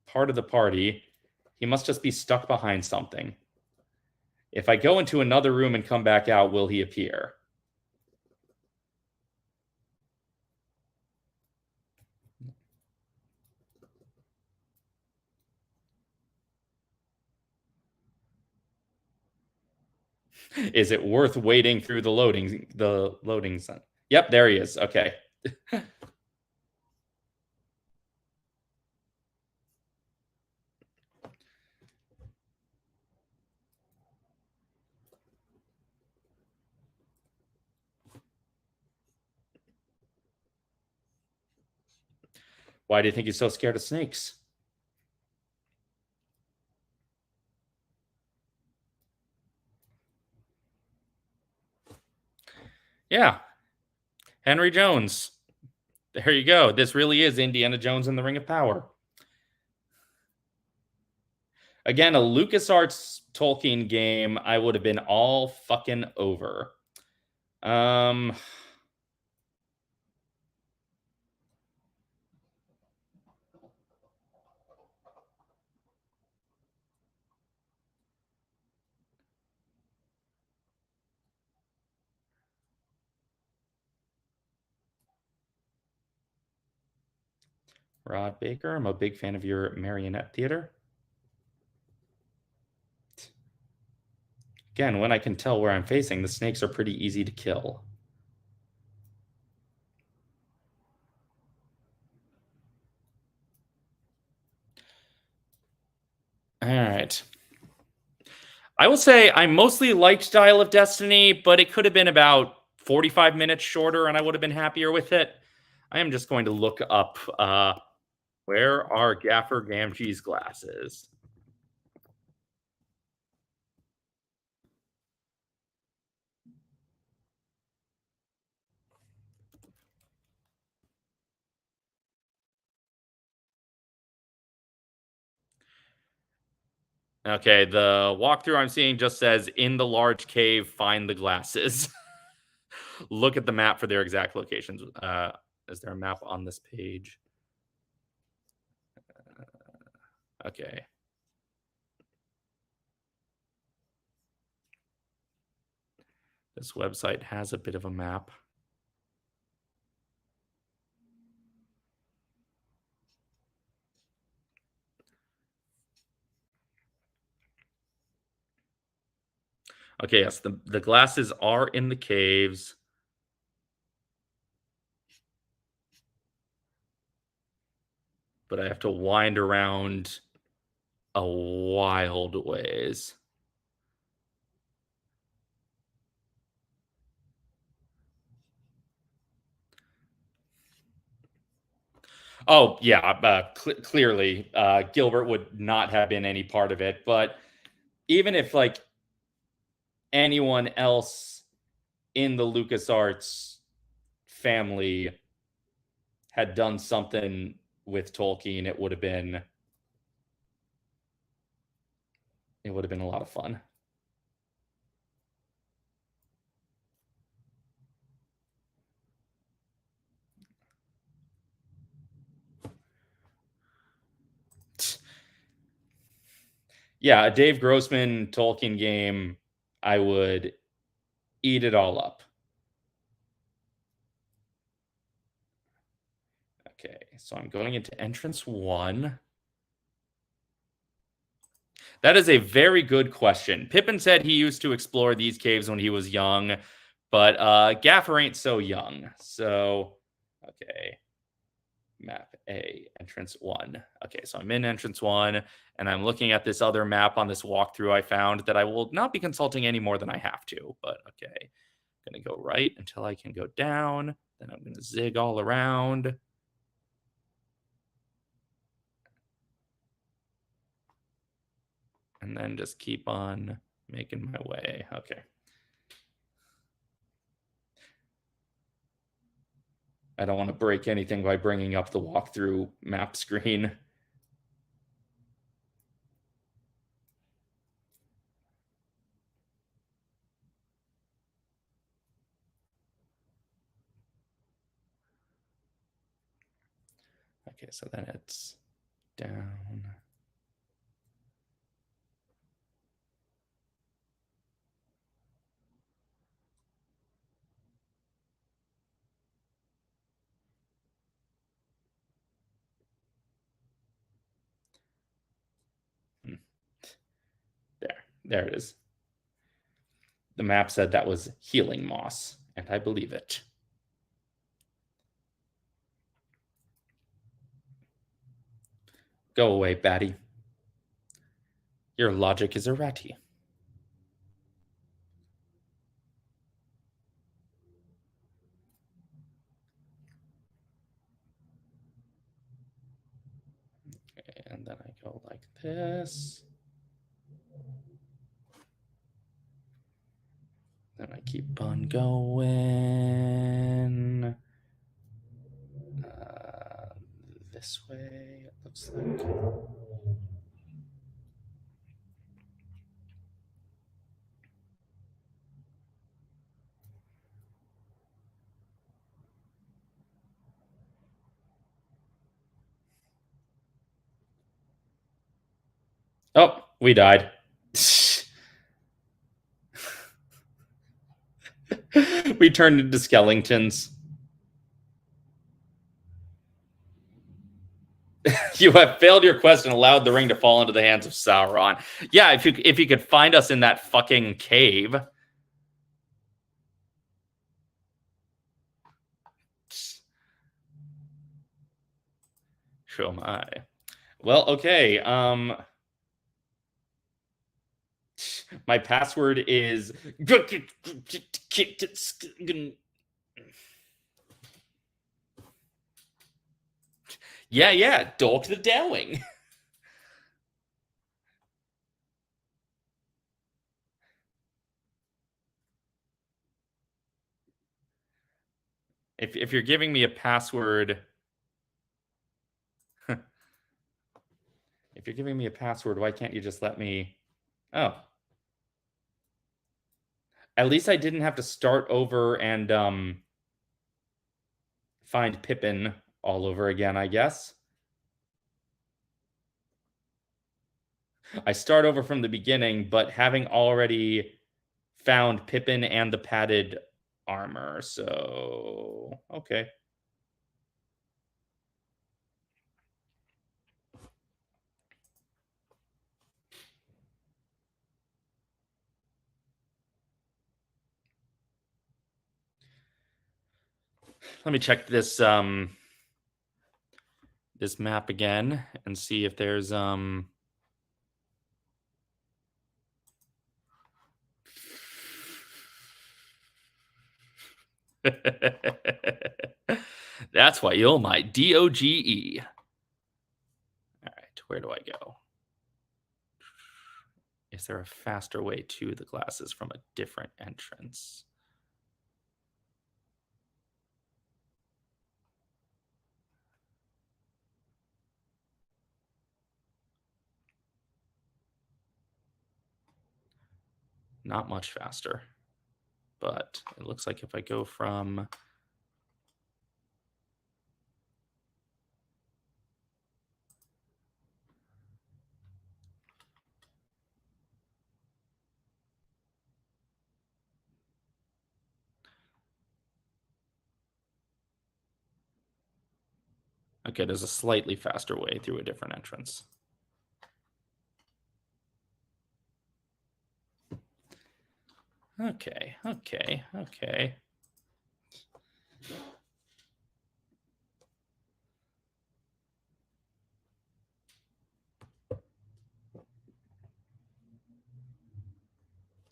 A: part of the party. He must just be stuck behind something. If I go into another room and come back out, will he appear? Is it worth waiting through the loading zone? Yep, there he is. Okay. Why do you think he's so scared of snakes? Yeah. Henry Jones. There you go. This really is Indiana Jones and the Ring of Power. Again, a LucasArts Tolkien game, I would have been all fucking over. Rod Baker, I'm a big fan of your marionette theater. Again, when I can tell where I'm facing, the snakes are pretty easy to kill. All right. I will say I mostly liked Dial of Destiny, but it could have been about 45 minutes shorter and I would have been happier with it. I am just going to look up where are Gaffer Gamgee's glasses? Okay, the walkthrough I'm seeing just says in the large cave, find the glasses. Look at the map for their exact locations. Is there a map on this page? Okay. This website has a bit of a map. Okay, yes, the glasses are in the caves. But I have to wind around a wild ways. Oh, yeah, clearly, Gilbert would not have been any part of it. But even if, like, anyone else in the LucasArts family had done something with Tolkien, it would have been a lot of fun. Yeah, a Dave Grossman Tolkien game, I would eat it all up. Okay, so I'm going into entrance 1. That is a very good question. Pippin said he used to explore these caves when he was young, but Gaffer ain't so young. So, okay. Map A, entrance 1. Okay, so I'm in entrance 1, and I'm looking at this other map on this walkthrough I found that I will not be consulting any more than I have to, but okay. I'm going to go right until I can go down. Then I'm going to zig all around. And then just keep on making my way. Okay. I don't want to break anything by bringing up the walkthrough map screen. Okay, so then it's down. There it is. The map said that was healing moss, and I believe it. Go away, Batty. Your logic is a ratty. And then I go like this. Then I keep on going. This way, it looks like. Oh, we died. We turned into skeletons. You have failed your quest and allowed the ring to fall into the hands of Sauron. Yeah, if you could find us in that fucking cave. So am I. Well, okay. My password is yeah, Dolk the Dowing. If you're giving me a password, if you're giving me a password, why can't you just let me? Oh, at least I didn't have to start over and find Pippin all over again, I guess. I start over from the beginning, but having already found Pippin and the padded armor, so okay. Let me check this this map again and see if there's That's why you're my DOGE. All right, where do I go? Is there a faster way to the glasses from a different entrance? Not much faster, but it looks like if I go from okay, there's a slightly faster way through a different entrance. Okay.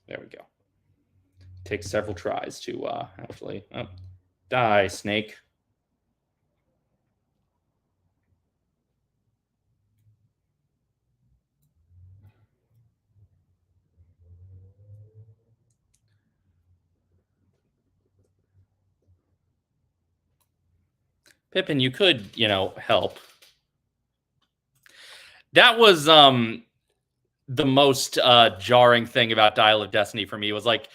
A: There we go. Takes several tries to actually die, snake. Pippin, you could, help. That was the most jarring thing about Dial of Destiny for me was like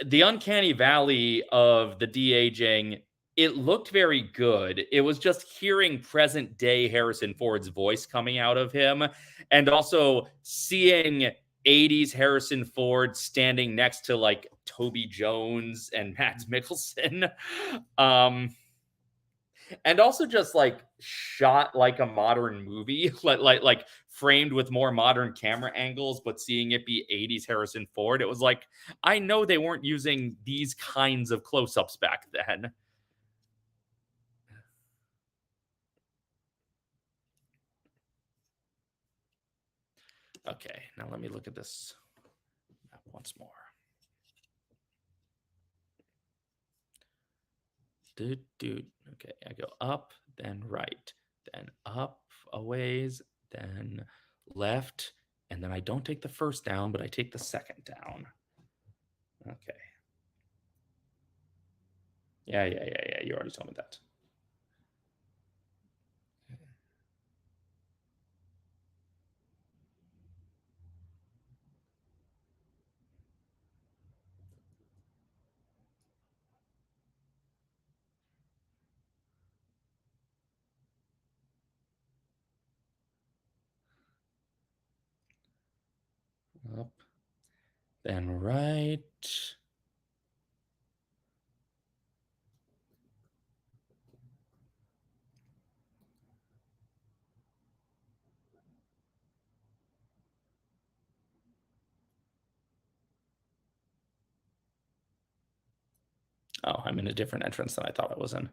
A: the uncanny valley of the de-aging. It looked very good. It was just hearing present day Harrison Ford's voice coming out of him and also seeing 80s Harrison Ford standing next to like Toby Jones and Mads Mikkelsen. And also just like shot like a modern movie, like framed with more modern camera angles, but seeing it be 80s Harrison Ford, it was like, I know they weren't using these kinds of close-ups back then. Okay, now let me look at this map once more. Okay, I go up, then right, then up a ways, then left, and then I don't take the first down, but I take the second down. Okay. Yeah. You already told me that. Up, then right. Oh, I'm in a different entrance than I thought I was in.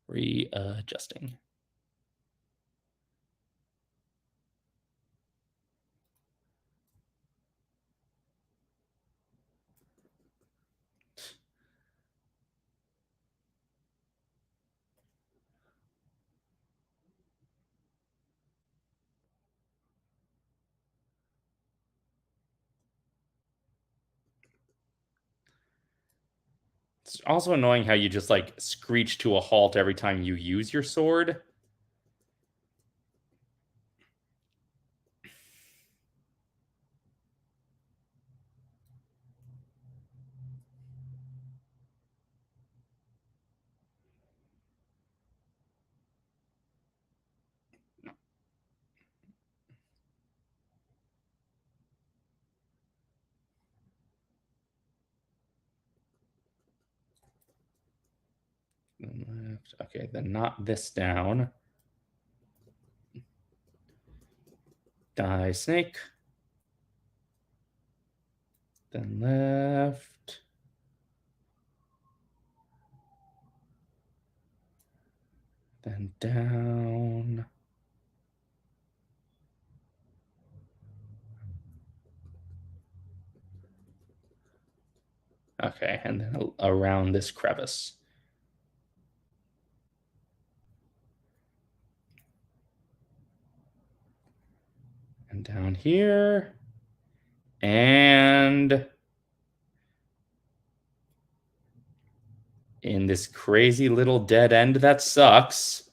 A: Readjusting. It's also annoying how you just like screech to a halt every time you use your sword. Left. Okay, then knock this down. Die snake. Then left. Then down. Okay, and then around this crevice. And down here. And in this crazy little dead end that sucks.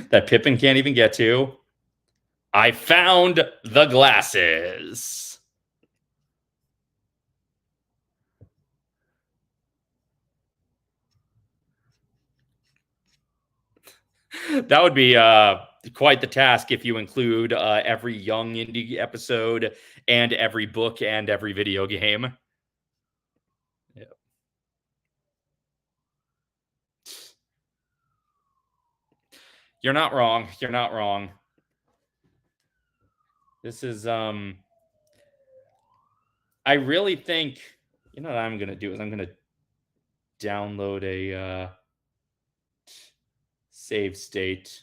A: That Pippin can't even get to. I found the glasses. That would be quite the task if you include every young indie episode and every book and every video game. Yeah. You're not wrong. You're not wrong. This is I really think, you know what I'm going to do is I'm going to download a save state.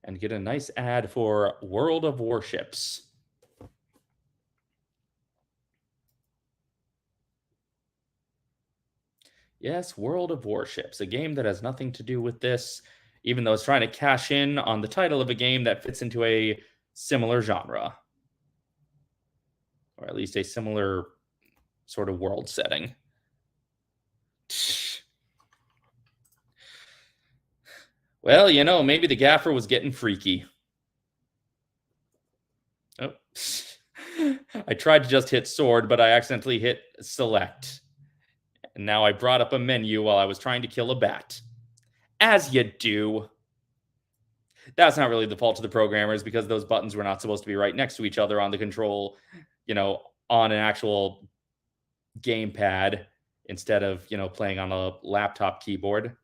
A: And get a nice ad for World of Warships. Yes, World of Warships, a game that has nothing to do with this, even though it's trying to cash in on the title of a game that fits into a similar genre. Or at least a similar sort of world setting. Well, you know, maybe the gaffer was getting freaky. Oh. I tried to just hit sword, but I accidentally hit select. And now I brought up a menu while I was trying to kill a bat. As you do. That's not really the fault of the programmers because those buttons were not supposed to be right next to each other on the control, you know, on an actual gamepad instead of, you know, playing on a laptop keyboard.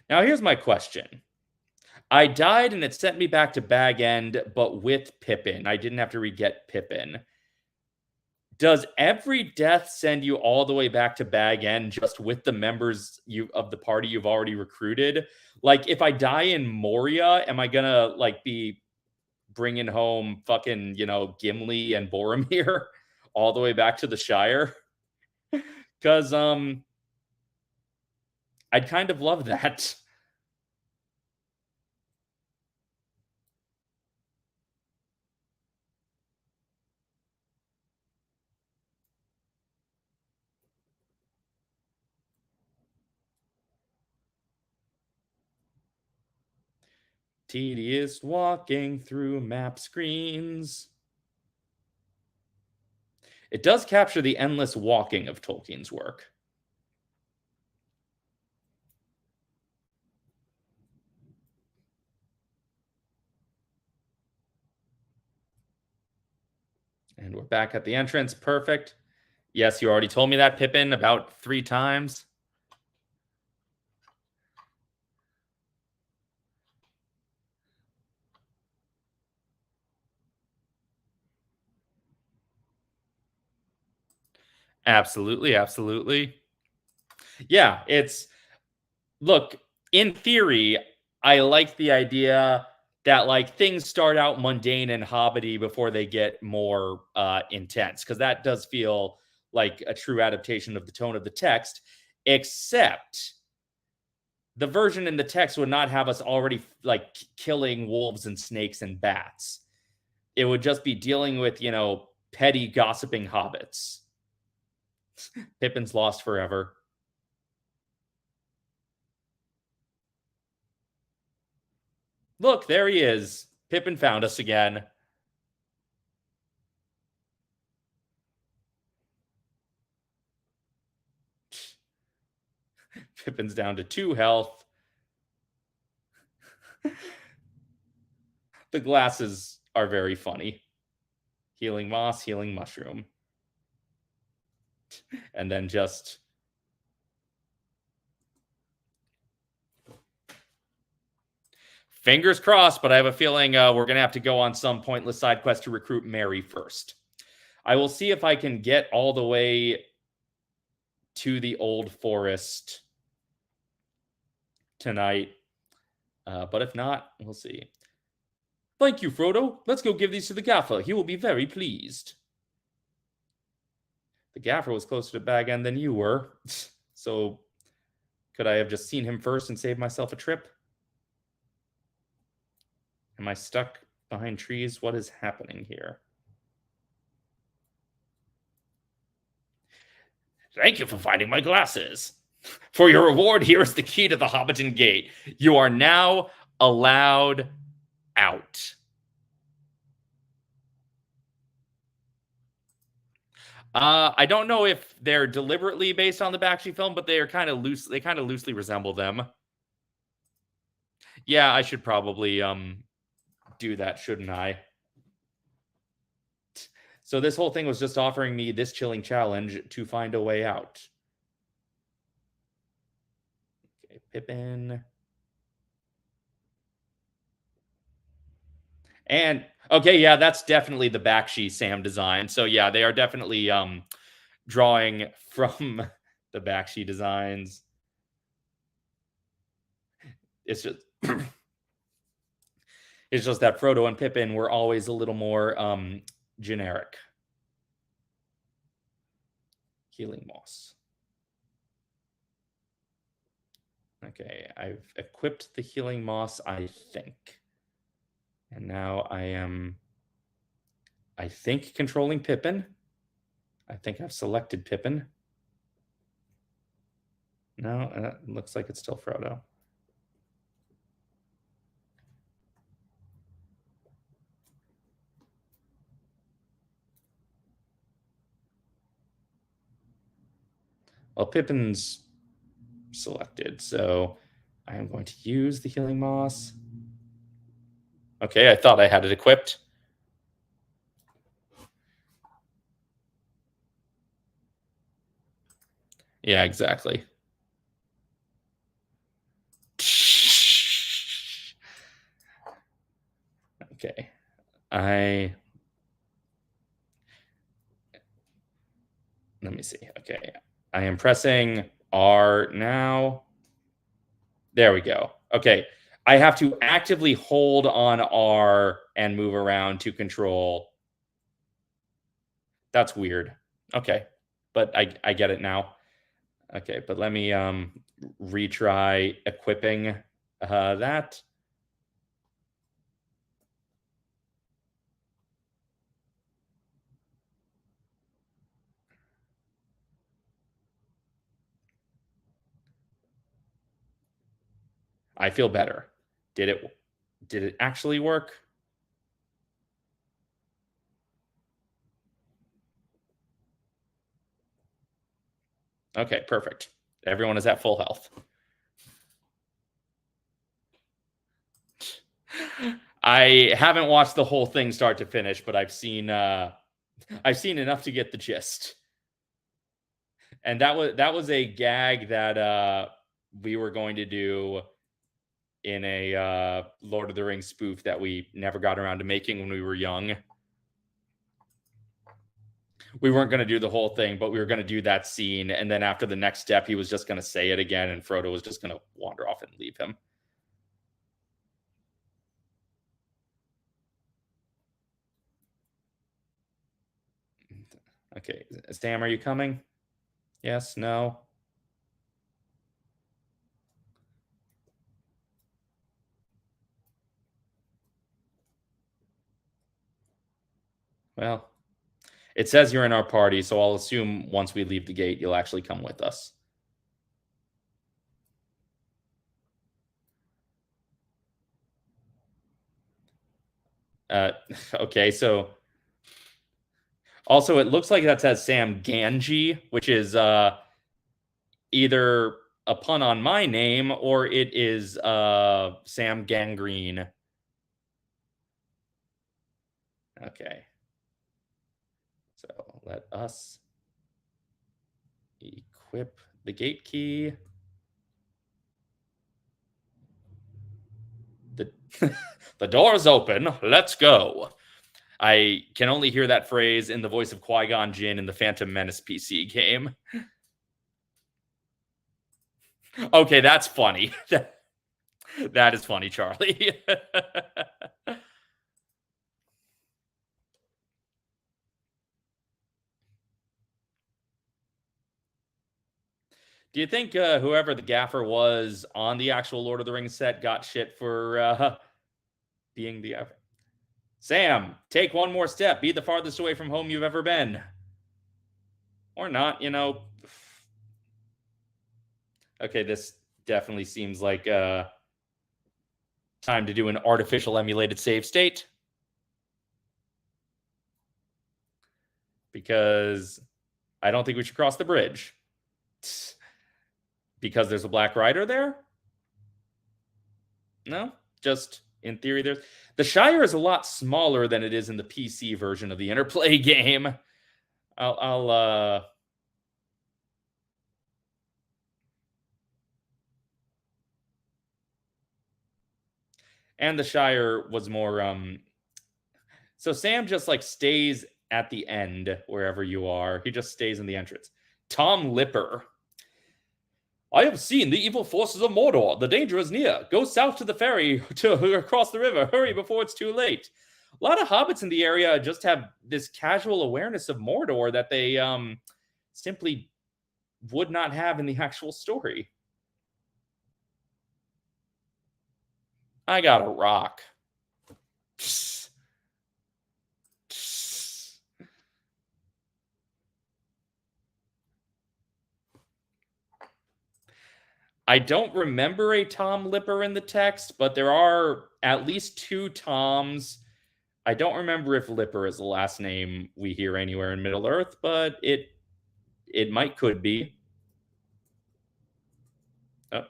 A: Now, here's my question. I died and it sent me back to Bag End, but with Pippin. I didn't have to re-get Pippin. Does every death send you all the way back to Bag End just with the members of the party you've already recruited? Like, if I die in Moria, am I gonna, like, be bringing home fucking, you know, Gimli and Boromir all the way back to the Shire? Because, I'd kind of love that. Tedious walking through map screens. It does capture the endless walking of Tolkien's work. And we're back at the entrance. Perfect. Yes, you already told me that, Pippin, about 3 times. Absolutely, absolutely. Yeah, it's look, in theory, I like the idea that like things start out mundane and hobbity before they get more intense, because that does feel like a true adaptation of the tone of the text, except the version in the text would not have us already like killing wolves and snakes and bats. It would just be dealing with, petty gossiping hobbits. Pippin's lost forever. Look, there he is. Pippin found us again. Pippin's down to 2 health. The glasses are very funny. Healing moss, healing mushroom. And then just... fingers crossed, but I have a feeling we're going to have to go on some pointless side quest to recruit Mary first. I will see if I can get all the way to the old forest tonight. But if not, we'll see. Thank you, Frodo. Let's go give these to the gaffer. He will be very pleased. The gaffer was closer to Bag End than you were. So could I have just seen him first and saved myself a trip? Am I stuck behind trees? What is happening here? Thank you for finding my glasses. For your reward, here is the key to the Hobbiton Gate. You are now allowed out. I don't know if they're deliberately based on the Bakshi film, but they are kind of loose. They kind of loosely resemble them. Yeah, I should probably do that, shouldn't I? So this whole thing was just offering me this chilling challenge to find a way out. Okay, Pippin. And okay, yeah, that's definitely the Bakshi Sam design. So yeah, they are definitely drawing from the Bakshi designs. It's just it's just that Frodo and Pippin were always a little more generic. Healing moss. Okay, I've equipped the healing moss, I think. And now I am, I think, controlling Pippin. I think I've selected Pippin. No, it looks like it's still Frodo. Well, Pippin's selected, so I am going to use the healing moss. Okay, I thought I had it equipped. Yeah, exactly. Okay. Let me see. Okay. I am pressing R now. There we go. Okay. I have to actively hold on R and move around to control. That's weird. Okay. But I get it now. Okay, but let me retry equipping that. I feel better. Did it actually work? Okay, perfect. Everyone is at full health. I haven't watched the whole thing start to finish, but I've seen enough to get the gist. And that was a gag that we were going to do in a Lord of the Rings spoof that we never got around to making when we were young. We weren't going to do the whole thing, but we were going to do that scene. And then after the next step, he was just going to say it again, and Frodo was just going to wander off and leave him. Okay, Sam, are you coming? Yes, no? Well, it says you're in our party, so I'll assume once we leave the gate, you'll actually come with us. Okay, so also it looks like that says Sam Ganji, which is either a pun on my name or it is Sam Gangrene. Okay. So let us equip the gate key. The door is open. Let's go. I can only hear that phrase in the voice of Qui-Gon Jinn in the Phantom Menace PC game. Okay, that's funny. That is funny, Charlie. Do you think whoever the gaffer was on the actual Lord of the Rings set got shit for being the gaffer? Sam, take one more step. Be the farthest away from home you've ever been. Or not, you know. Okay, this definitely seems like time to do an artificial emulated save state. Because I don't think we should cross the bridge. Because there's a Black Rider there? No, just in theory there's... The Shire is a lot smaller than it is in the PC version of the Interplay game. And the Shire was more... So Sam just, like, stays at the end, wherever you are. He just stays in the entrance. Tom Lipper. I have seen the evil forces of Mordor. The danger is near. Go south to the ferry to across the river. Hurry before it's too late. A lot of hobbits in the area just have this casual awareness of Mordor that they simply would not have in the actual story. I got a rock. I don't remember a Tom Lipper in the text, but there are at least two Toms. I don't remember if Lipper is the last name we hear anywhere in Middle-earth, but it could be. Oh.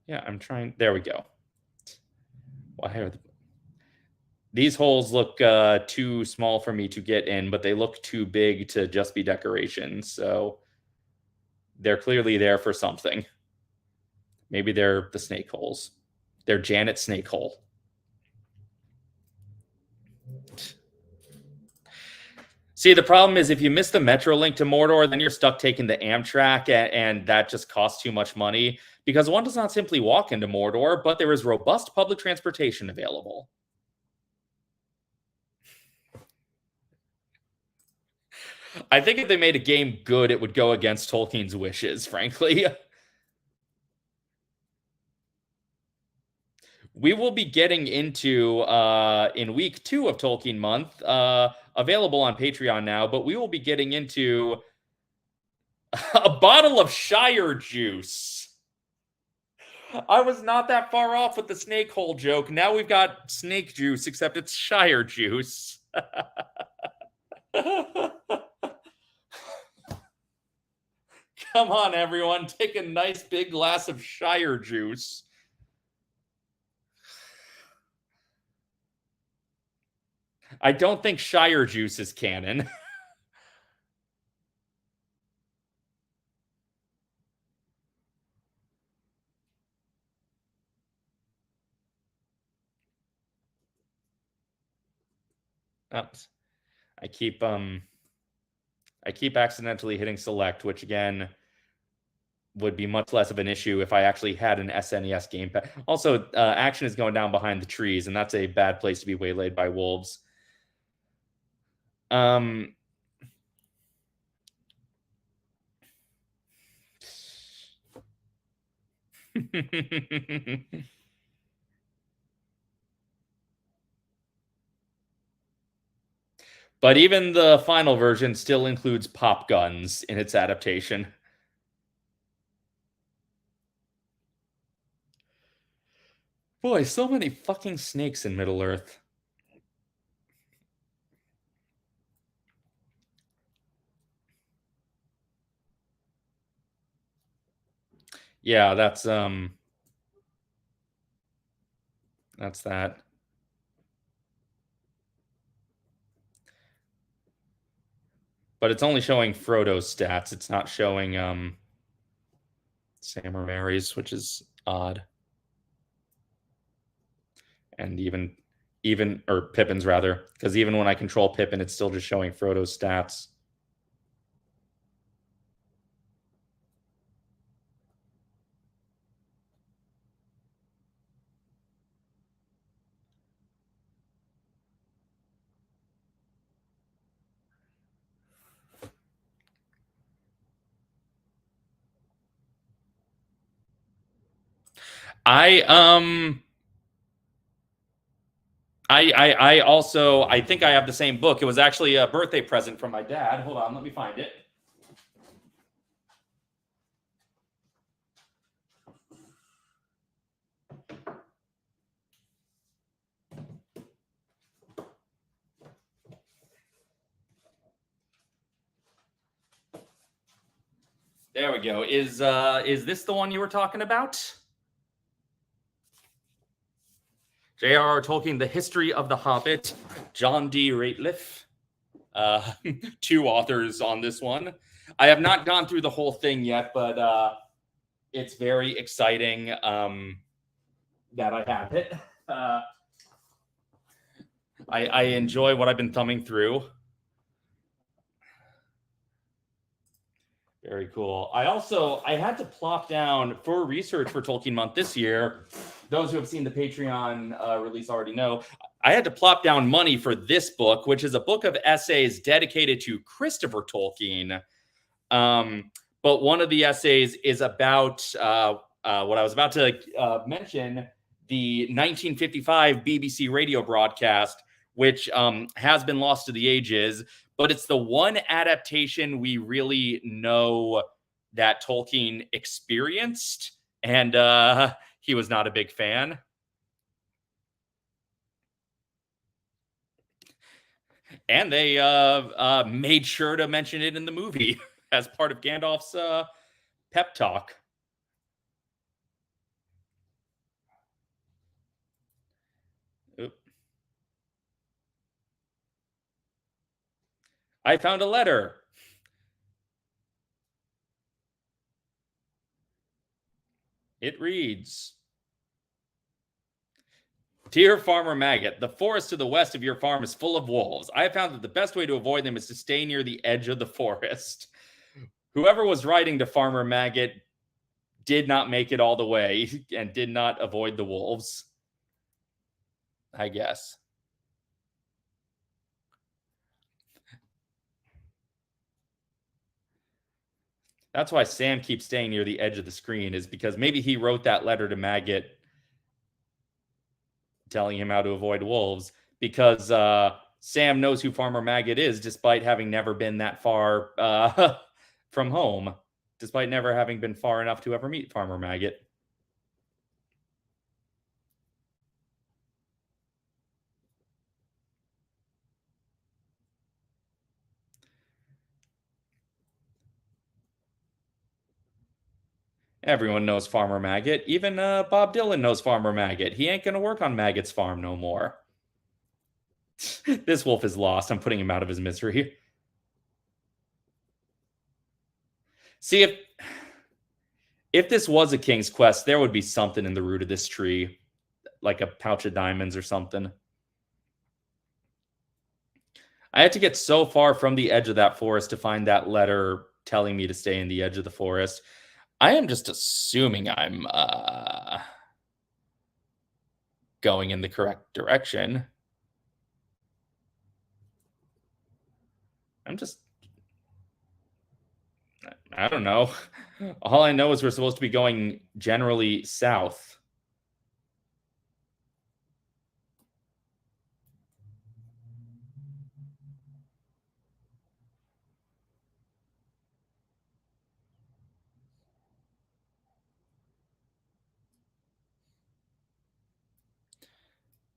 A: Yeah, I'm trying. There we go. Why are these holes look too small for me to get in, but they look too big to just be decorations. So they're clearly there for something. Maybe they're the snake holes. They're Janet Snake Hole. See, the problem is if you miss the Metro link to Mordor, then you're stuck taking the Amtrak, and that just costs too much money. Because one does not simply walk into Mordor, but there is robust public transportation available. I think if they made a game good, it would go against Tolkien's wishes, frankly. We will be getting into, in week 2 of Tolkien Month, available on Patreon now, but we will be getting into a bottle of Shire juice. I was not that far off with the snake hole joke. Now we've got snake juice, except it's Shire juice. Come on, everyone. Take a nice big glass of Shire juice. I don't think Shire Juice is canon. Oops. I keep accidentally hitting select, which again would be much less of an issue if I actually had an SNES gamepad. Also, action is going down behind the trees, and that's a bad place to be waylaid by wolves. But even the final version still includes pop guns in its adaptation. Boy, so many fucking snakes in Middle Earth. Yeah, that's that. But it's only showing Frodo's stats. It's not showing Sam or Mary's, which is odd. And even or Pippin's rather, because even when I control Pippin, it's still just showing Frodo's stats. I also I think I have the same book. It was actually a birthday present from my dad. Hold on, let me find it. There we go. Is this the one you were talking about? J.R.R. Tolkien, The History of the Hobbit, John D. Rateliff. Two authors on this one. I have not gone through the whole thing yet, but it's very exciting that I have it. I enjoy what I've been thumbing through. Very cool. I had to plop down for research for Tolkien Month this year. Those who have seen the Patreon release already know. I had to plop down money for this book, which is a book of essays dedicated to Christopher Tolkien. But one of the essays is about what I was about to mention, the 1955 BBC radio broadcast, which has been lost to the ages. But it's the one adaptation we really know that Tolkien experienced, and he was not a big fan. And they made sure to mention it in the movie as part of Gandalf's pep talk. Oop. I found a letter. It reads, Dear Farmer Maggot, the forest to the west of your farm is full of wolves. I have found that the best way to avoid them is to stay near the edge of the forest. Whoever was writing to Farmer Maggot did not make it all the way and did not avoid the wolves, I guess. That's why Sam keeps staying near the edge of the screen, is because maybe he wrote that letter to Maggot telling him how to avoid wolves, because Sam knows who Farmer Maggot is, despite having never been that far from home, despite never having been far enough to ever meet Farmer Maggot. Everyone knows Farmer Maggot. Even Bob Dylan knows Farmer Maggot. He ain't going to work on Maggot's farm no more. This wolf is lost. I'm putting him out of his misery. See, if this was a King's Quest, there would be something in the root of this tree, like a pouch of diamonds or something. I had to get so far from the edge of that forest to find that letter telling me to stay in the edge of the forest. I am just assuming I'm going in the correct direction. I don't know. All I know is we're supposed to be going generally south.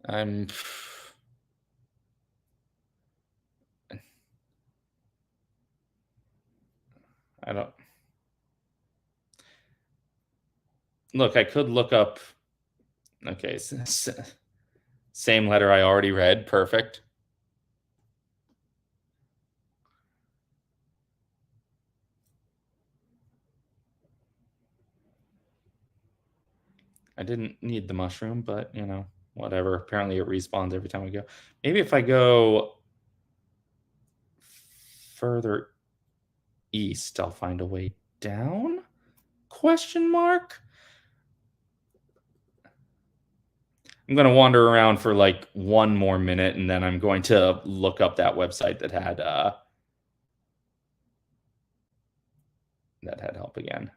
A: I don't. Look, I could look up. Okay, same letter I already read. Perfect. I didn't need the mushroom, but, you know, whatever. Apparently it respawns every time we go. Maybe if I go further east, I'll find a way down? Question mark? I'm going to wander around for like one more minute, and then I'm going to look up that website that had help again.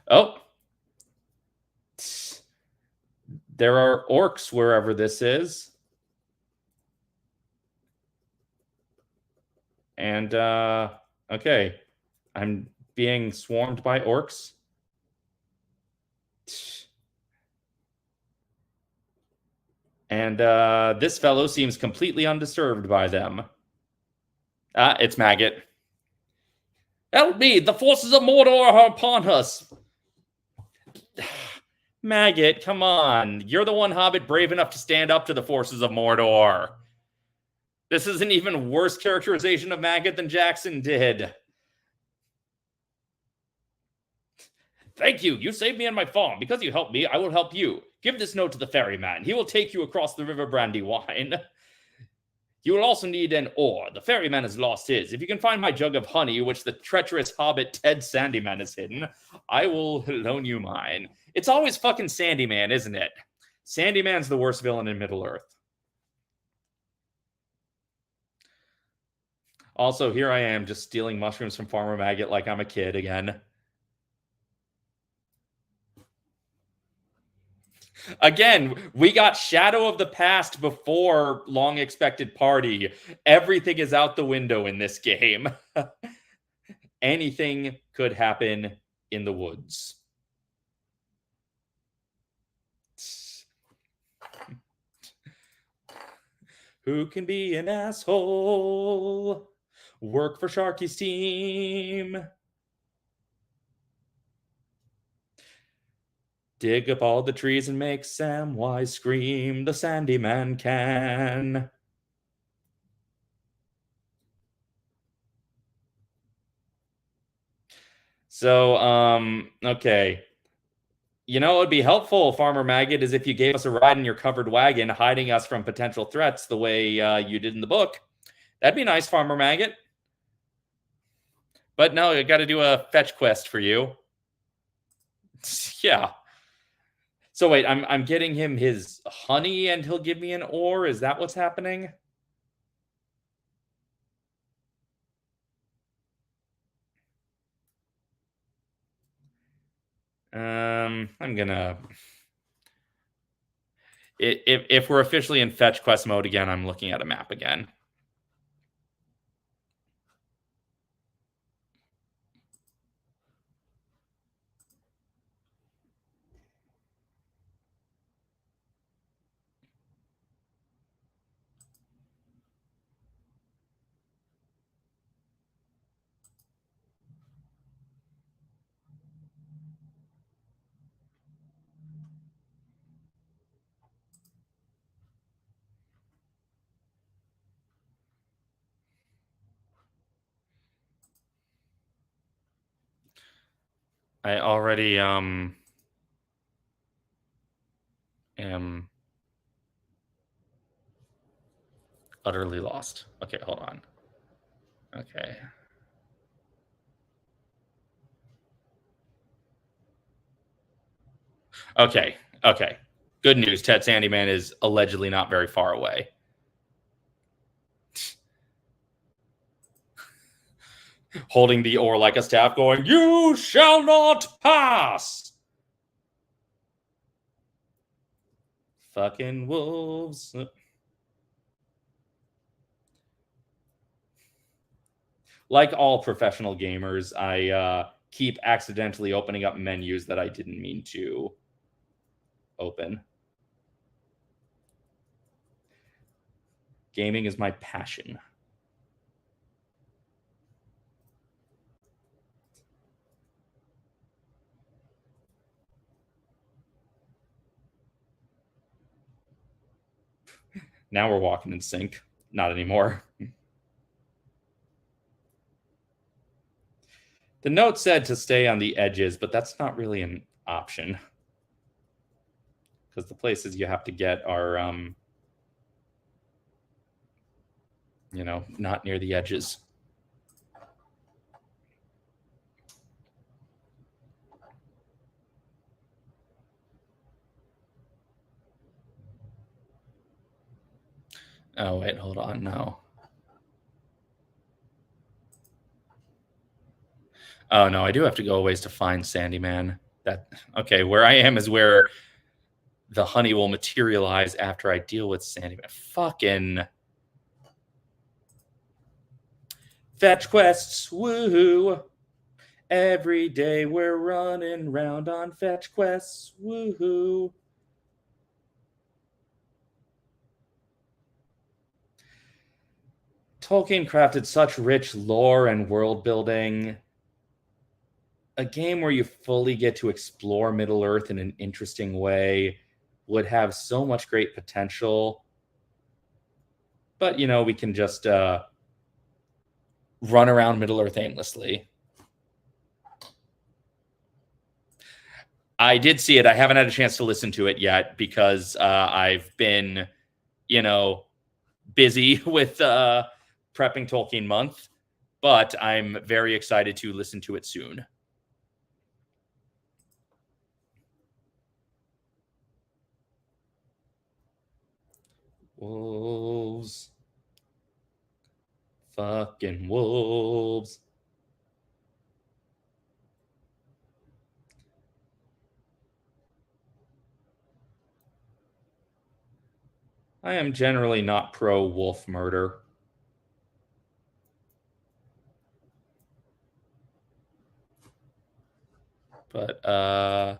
A: Oh, there are orcs wherever this is. And, okay, I'm being swarmed by orcs. And this fellow seems completely undisturbed by them. It's Maggot. Help me! The forces of Mordor are upon us! Maggot, come on. You're the one hobbit brave enough to stand up to the forces of Mordor. This is an even worse characterization of Maggot than Jackson did. Thank you. You saved me and my farm. Because you helped me, I will help you. Give this note to the ferryman. He will take you across the river Brandywine. You will also need an oar. The ferryman has lost his. If you can find my jug of honey, which the treacherous hobbit Ted Sandyman has hidden, I will loan you mine. It's always fucking Sandyman, isn't it? Sandyman's the worst villain in Middle-earth. Also, here I am just stealing mushrooms from Farmer Maggot like I'm a kid again. Again, we got Shadow of the Past before Long Expected Party. Everything is out the window in this game. Anything could happen in the woods. Who can be an asshole? Work for Sharky's team. Dig up all the trees and make Samwise scream. The Sandyman can. So, okay. You know, it would be helpful, Farmer Maggot, is if you gave us a ride in your covered wagon, hiding us from potential threats the way you did in the book. That'd be nice, Farmer Maggot. But no, I got to do a fetch quest for you. Yeah. So wait, I'm getting him his honey and he'll give me an ore? Is that what's happening? I'm gonna... If we're officially in fetch quest mode again, I'm looking at a map again. I already am utterly lost. Okay, hold on. Okay. Okay. Okay. Good news. Ted Sandyman is allegedly not very far away. Holding the oar like a staff, going, "You shall not pass." Fucking wolves. Like all professional gamers, I keep accidentally opening up menus that I didn't mean to open. Gaming is my passion. Now we're walking in sync. Not anymore. The note said to stay on the edges, but that's not really an option. Because the places you have to get are, not near the edges. Oh, wait, hold on. No. Oh, no, I do have to go a ways to find Sandyman. Okay, where I am is where the honey will materialize after I deal with Sandyman. Fucking fetch quests, woohoo! Every day we're running round on fetch quests, woohoo! Tolkien crafted such rich lore and world building. A game where you fully get to explore Middle Earth in an interesting way would have so much great potential. But, we can just run around Middle Earth aimlessly. I did see it. I haven't had a chance to listen to it yet because I've been, busy with prepping Tolkien month. But I'm very excited to listen to it soon. Wolves. Fucking wolves. I am generally not pro wolf murder. But I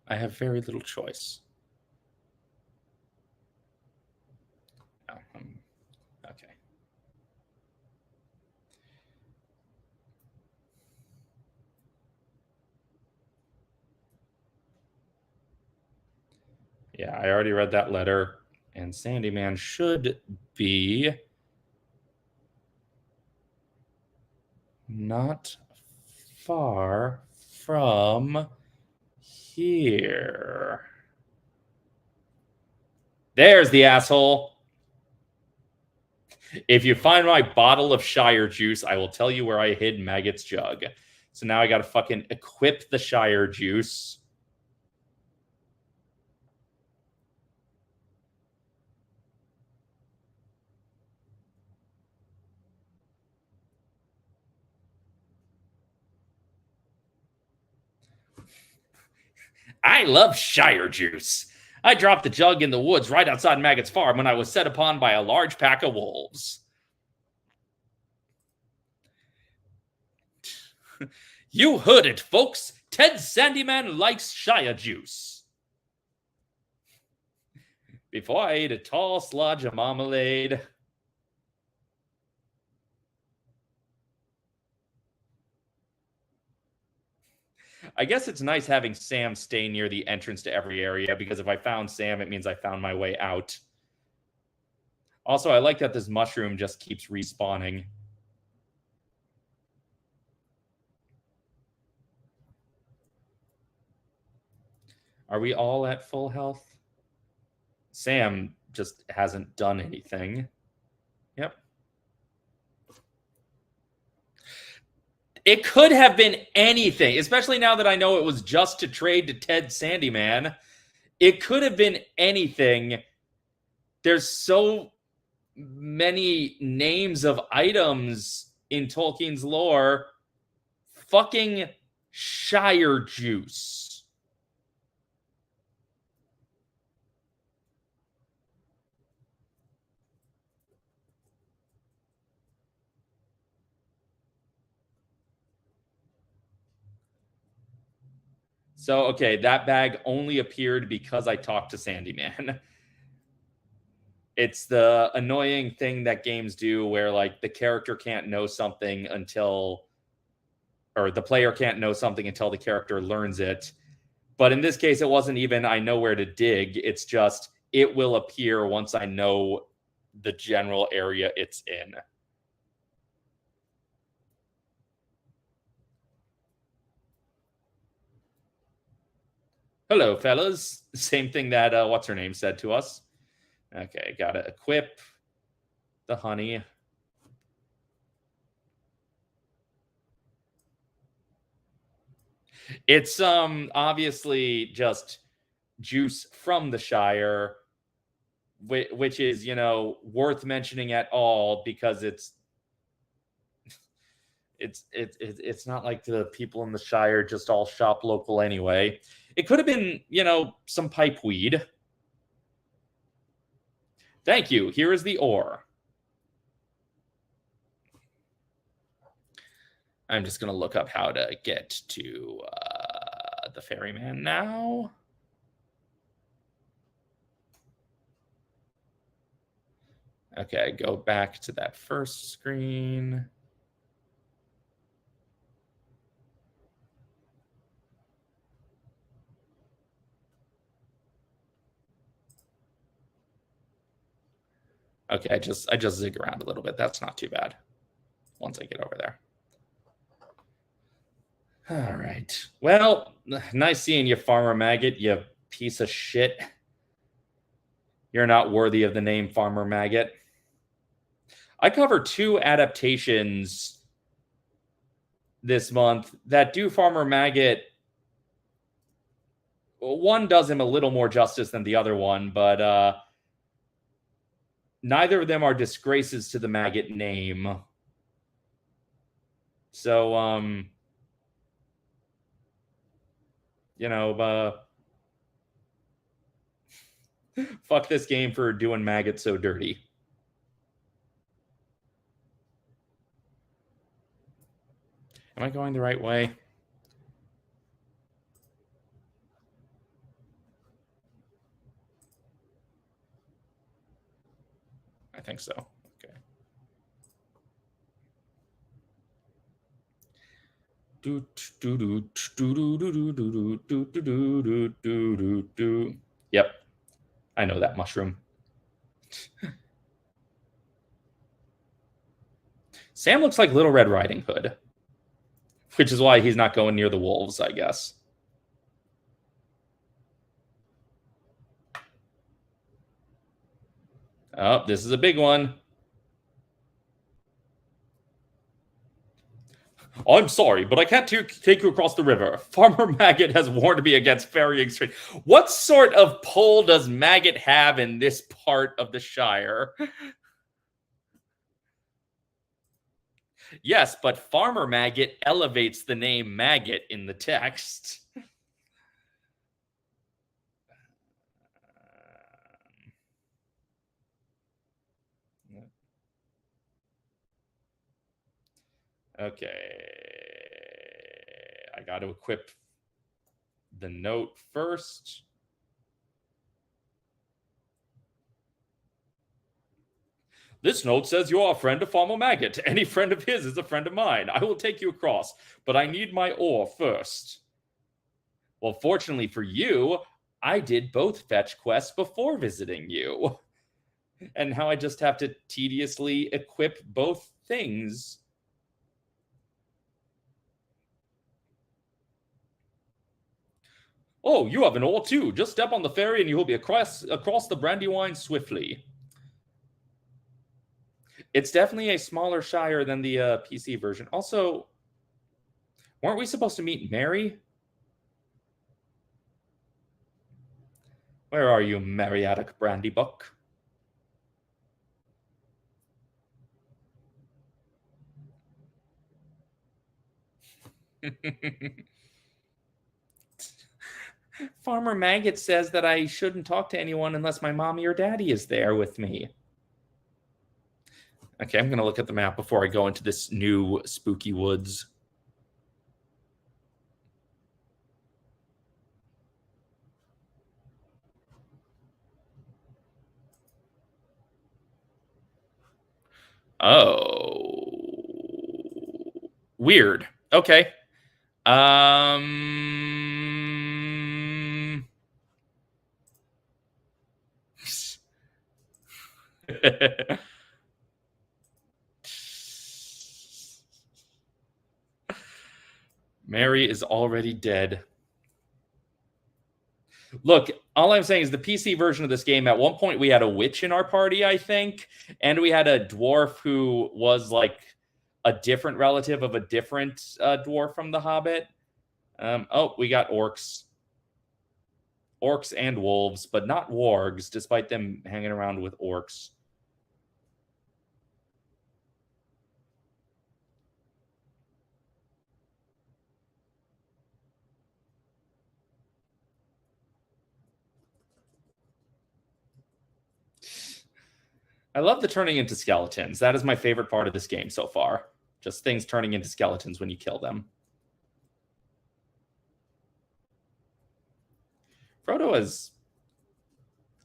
A: have very little choice. Oh, okay. Yeah, I already read that letter, and Sandyman should be not far from here. There's the asshole. If you find my bottle of Shire juice, I will tell you where I hid Maggot's jug. So now I got to fucking equip the Shire juice. I love Shire juice. I dropped the jug in the woods right outside Maggot's farm when I was set upon by a large pack of wolves. You heard it, folks. Ted Sandyman likes Shire juice. Before I ate a tall sludge of marmalade. I guess it's nice having Sam stay near the entrance to every area, because if I found Sam, it means I found my way out. Also, I like that this mushroom just keeps respawning. Are we all at full health? Sam just hasn't done anything. Yep. It could have been anything, especially now that I know it was just to trade to Ted Sandyman. It could have been anything. There's so many names of items in Tolkien's lore. Fucking Shire Juice. So, okay, that bag only appeared because I talked to Sandyman. It's the annoying thing that games do where, like, the character can't know something until, or the player can't know something until the character learns it. But in this case, it wasn't even I know where to dig. It's just it will appear once I know the general area it's in. Hello, fellas. Same thing that what's her name said to us. Okay, gotta equip the honey. It's obviously just juice from the Shire, which is, you know, worth mentioning at all because it's not like the people in the Shire just all shop local anyway. It could have been, you know, some pipe weed. Thank you. Here is the ore. I'm just going to look up how to get to the ferryman now. Okay, go back to that first screen. Okay, I just zig around a little bit. That's not too bad once I get over there. All right. Well, nice seeing you, Farmer Maggot, you piece of shit. You're not worthy of the name Farmer Maggot. I cover 2 adaptations this month that do Farmer Maggot. One does him a little more justice than the other one, but neither of them are disgraces to the Maggot name. So, you know, fuck this game for doing Maggot so dirty. Am I going the right way? I think so. Okay. Yep. I know that mushroom. Sam looks like Little Red Riding Hood, which is why he's not going near the wolves, I guess. Oh, this is a big one. I'm sorry, but I can't take you across the river. Farmer Maggot has warned me against ferrying straight. What sort of pull does Maggot have in this part of the Shire? Yes, but Farmer Maggot elevates the name Maggot in the text. Okay. I got to equip the note first. This note says you are a friend of Farmer Maggot. Any friend of his is a friend of mine. I will take you across, but I need my ore first. Well, fortunately for you, I did both fetch quests before visiting you. And now I just have to tediously equip both things. Oh, you have an oar too. Just step on the ferry and you will be across the Brandywine swiftly. It's definitely a smaller shire than the PC version. Also, weren't we supposed to meet Mary? Where are you, Mariatic Brandybuck? Farmer Maggot says that I shouldn't talk to anyone unless my mommy or daddy is there with me. Okay, I'm going to look at the map before I go into this new spooky woods. Oh. Weird. Okay. Mary is already dead. Look, all I'm saying is the PC version of this game, at one point we had a witch in our party, I think, and we had a dwarf who was like a different relative of a different dwarf from the Hobbit. Oh, we got orcs. Orcs and wolves, but not wargs, despite them hanging around with orcs. I love the turning into skeletons. That is my favorite part of this game so far. Just things turning into skeletons when you kill them. Frodo has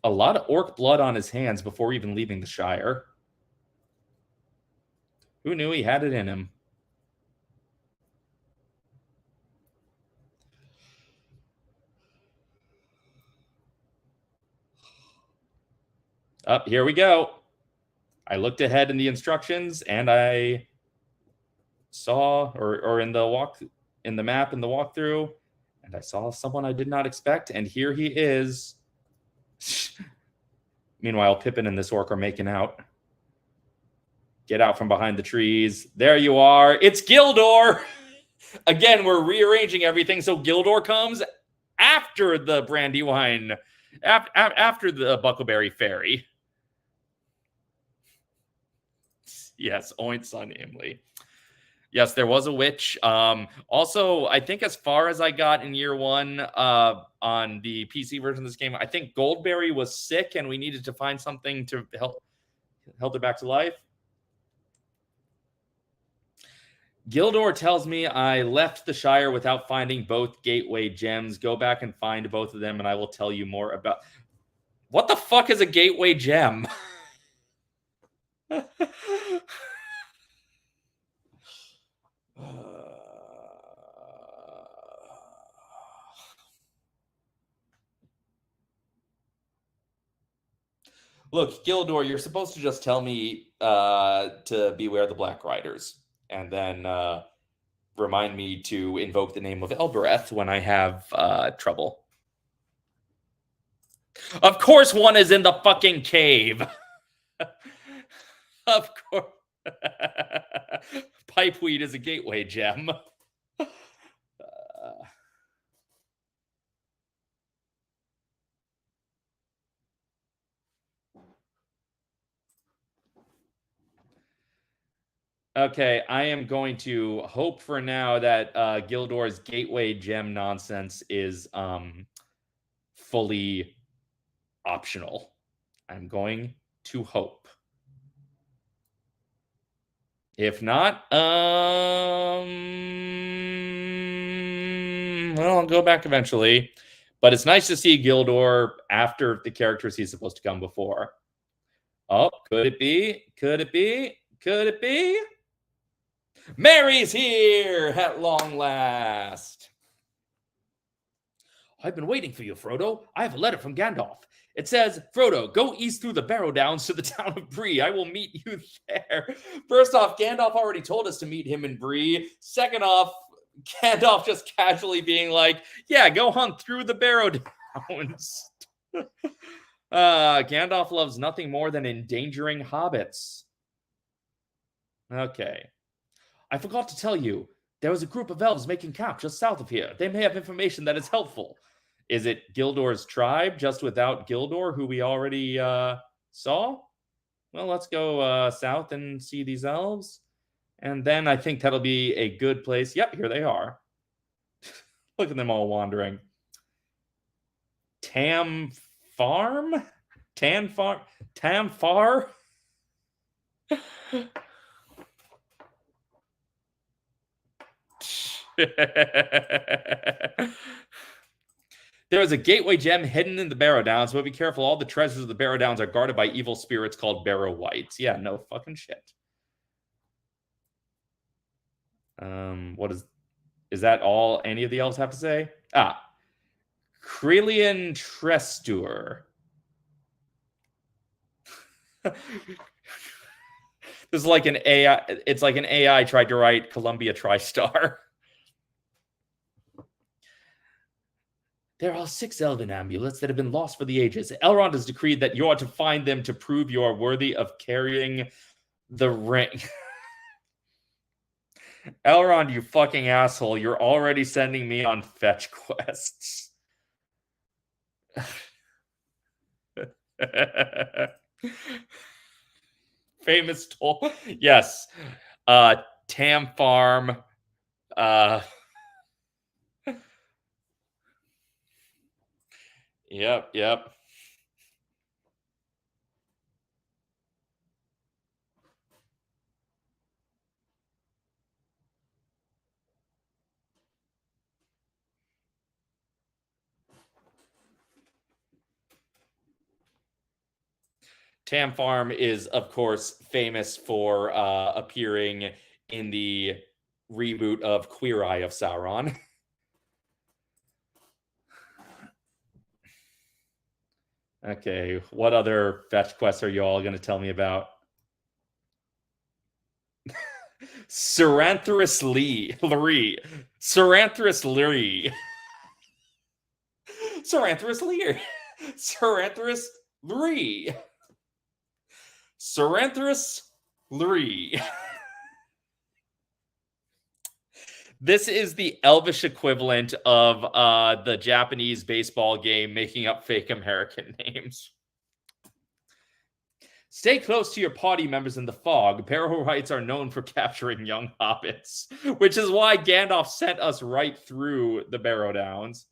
A: a lot of orc blood on his hands before even leaving the Shire. Who knew he had it in him? Up, here we go. I looked ahead in the instructions and I saw, or in the map in the walkthrough, and I saw someone I did not expect, and here he is. Meanwhile, Pippin and this orc are making out. Get out from behind the trees. There you are. It's Gildor. Again, we're rearranging everything so Gildor comes after the Brandywine, after the Buckleberry Ferry. Yes, Oint's son Imley. Yes, there was a witch. Also, I think as far as I got in year one on the PC version of this game, I think Goldberry was sick and we needed to find something to help her back to life. Gildor tells me I left the Shire without finding both gateway gems. Go back and find both of them and I will tell you more about... What the fuck is a gateway gem? Look, Gildor, you're supposed to just tell me to beware the Black Riders, and then remind me to invoke the name of Elbereth when I have trouble. Of course one is in the fucking cave. Of course. Pipeweed is a gateway gem. Okay, I am going to hope for now that Gildor's gateway gem nonsense is fully optional. I'm going to hope. If not, well, I'll go back eventually. But it's nice to see Gildor after the characters he's supposed to come before. Oh, could it be? Could it be? Could it be? Mary's here at long last. I've been waiting for you, Frodo. I have a letter from Gandalf. It says, Frodo, go east through the Barrow Downs to the town of Bree. I will meet you there. First off, Gandalf already told us to meet him in Bree. Second off, Gandalf just casually being like, yeah, go hunt through the Barrow Downs. Gandalf loves nothing more than endangering hobbits. Okay. I forgot to tell you, there was a group of elves making camp just south of here. They may have information that is helpful. Is it Gildor's tribe, just without Gildor, who we already saw? Well, let's go south and see these elves. And then I think that'll be a good place. Yep, here they are. Look at them all wandering. Tam Farm? Tam Far? There is a gateway gem hidden in the Barrow Downs, but be careful. All the treasures of the Barrow Downs are guarded by evil spirits called Barrow Wights. Yeah, no fucking shit. What is that all any of the elves have to say? Krelian Trestur. This is like an AI. It's like an AI tried to write Columbia TriStar. There are 6 elven amulets that have been lost for the ages. Elrond has decreed that you are to find them to prove you are worthy of carrying the ring. Elrond, you fucking asshole. You're already sending me on fetch quests. Famous toll. Yes. Tam Farm. Yep. Tam Farm is, of course, famous for appearing in the reboot of Queer Eye of Sauron. Okay, what other fetch quests are you all going to tell me about? Ceranthrus Leary. Ceranthrus Leary. Ceranthrus Leary. Ceranthrus Leary. Ceranthrus Leary. This is the Elvish equivalent of the Japanese baseball game making up fake American names. Stay close to your party members in the fog. Barrow Wights are known for capturing young hobbits, which is why Gandalf sent us right through the Barrow Downs.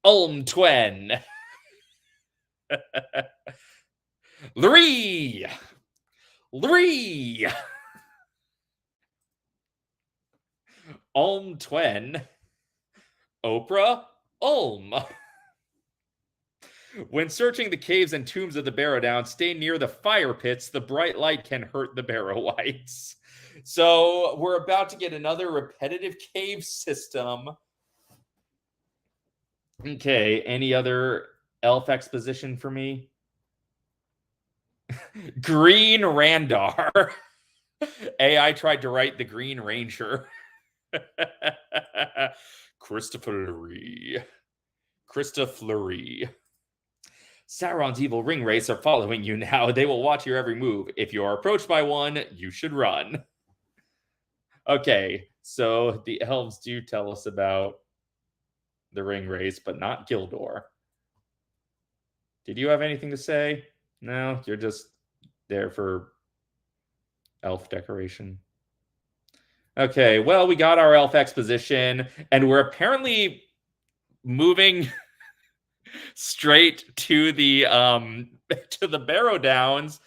A: Ulm Twen. Lree. Ulm Twen. Oprah Ulm. When searching the caves and tombs of the Barrow Downs, stay near the fire pits. The bright light can hurt the Barrow Wights. So we're about to get another repetitive cave system. Okay, any other elf exposition for me? Green Randar. AI tried to write the Green Ranger. Christopher Fleury. Sauron's evil ring wraiths are following you now. They will watch your every move. If you are approached by one, you should run. Okay, so the elves do tell us about the ring wraiths, but not Gildor. Did you have anything to say? No, you're just there for elf decoration. Okay, well, we got our elf exposition, and we're apparently moving straight to the Barrow Downs.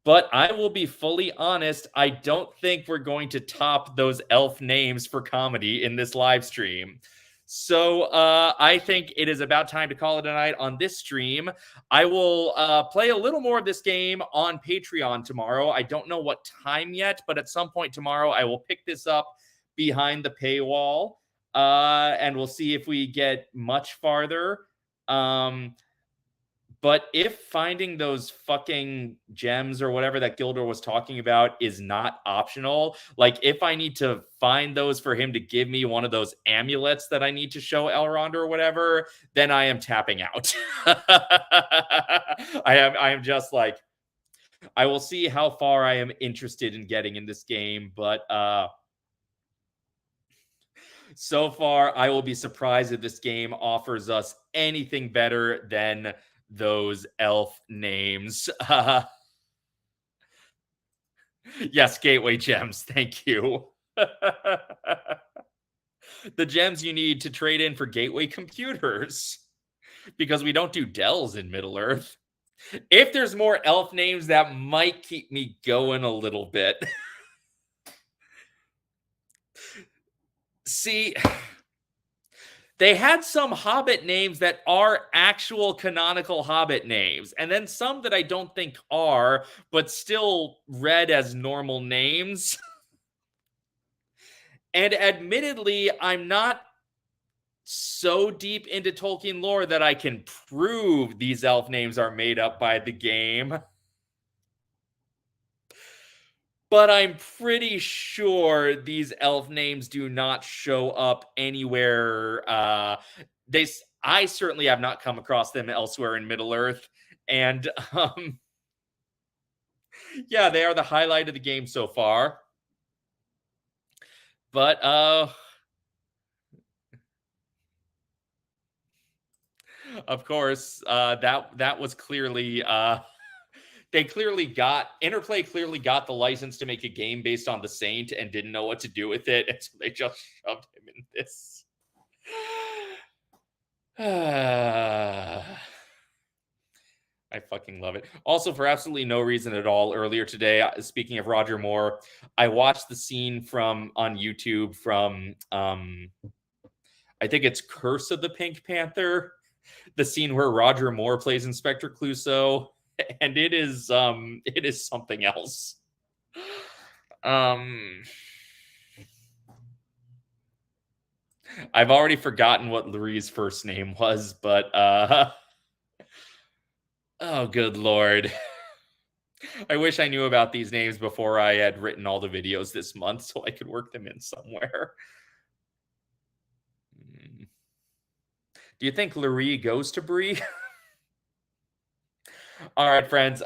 A: But I will be fully honest, I don't think we're going to top those elf names for comedy in this live stream. So I think it is about time to call it a night on this stream. I will play a little more of this game on Patreon tomorrow. I don't know what time yet, but at some point tomorrow, I will pick this up behind the paywall, and we'll see if we get much farther. But if finding those fucking gems or whatever that Gildor was talking about is not optional, like if I need to find those for him to give me one of those amulets that I need to show Elrond or whatever, then I am tapping out. I am just like, I will see how far I am interested in getting in this game, but so far I will be surprised if this game offers us anything better than those elf names. Yes, gateway gems. Thank you. The gems you need to trade in for gateway computers, because we don't do Dells in Middle Earth. If there's more elf names, that might keep me going a little bit. See, they had some Hobbit names that are actual canonical Hobbit names, and then some that I don't think are, but still read as normal names. And admittedly, I'm not so deep into Tolkien lore that I can prove these elf names are made up by the game. But I'm pretty sure these elf names do not show up anywhere. I certainly have not come across them elsewhere in Middle Earth. And yeah, they are the highlight of the game so far. But of course, that was clearly Interplay clearly got the license to make a game based on the Saint and didn't know what to do with it, and so they just shoved him in this. I fucking love it. Also, for absolutely no reason at all, earlier today, speaking of Roger Moore, I watched the scene on YouTube from I think it's Curse of the Pink Panther, the scene where Roger Moore plays Inspector Clouseau, and it is something else. I've already forgotten what Lurie's first name was, but oh, good Lord. I wish I knew about these names before I had written all the videos this month so I could work them in somewhere. Do you think Lurie goes to Bree? All right, friends.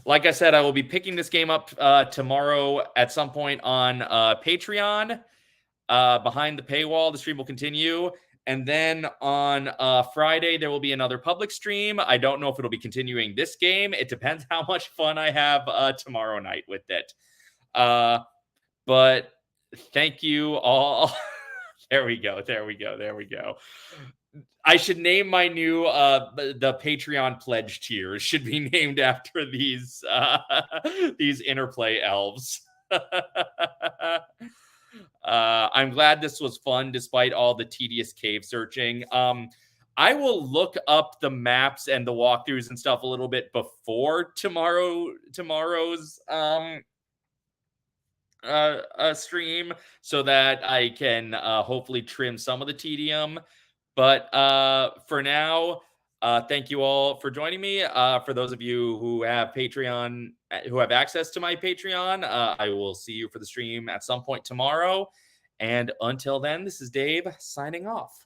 A: Like I said, I will be picking this game up tomorrow at some point on Patreon. Behind the paywall, the stream will continue. And then on Friday, there will be another public stream. I don't know if it'll be continuing this game. It depends how much fun I have tomorrow night with it. But thank you all. There we go. I should name my new the Patreon pledge tiers should be named after these Interplay elves. I'm glad this was fun despite all the tedious cave searching. I will look up the maps and the walkthroughs and stuff a little bit before tomorrow's stream so that I can hopefully trim some of the tedium. But for now, thank you all for joining me. For those of you who have Patreon, who have access to my Patreon, I will see you for the stream at some point tomorrow. And until then, this is Dave signing off.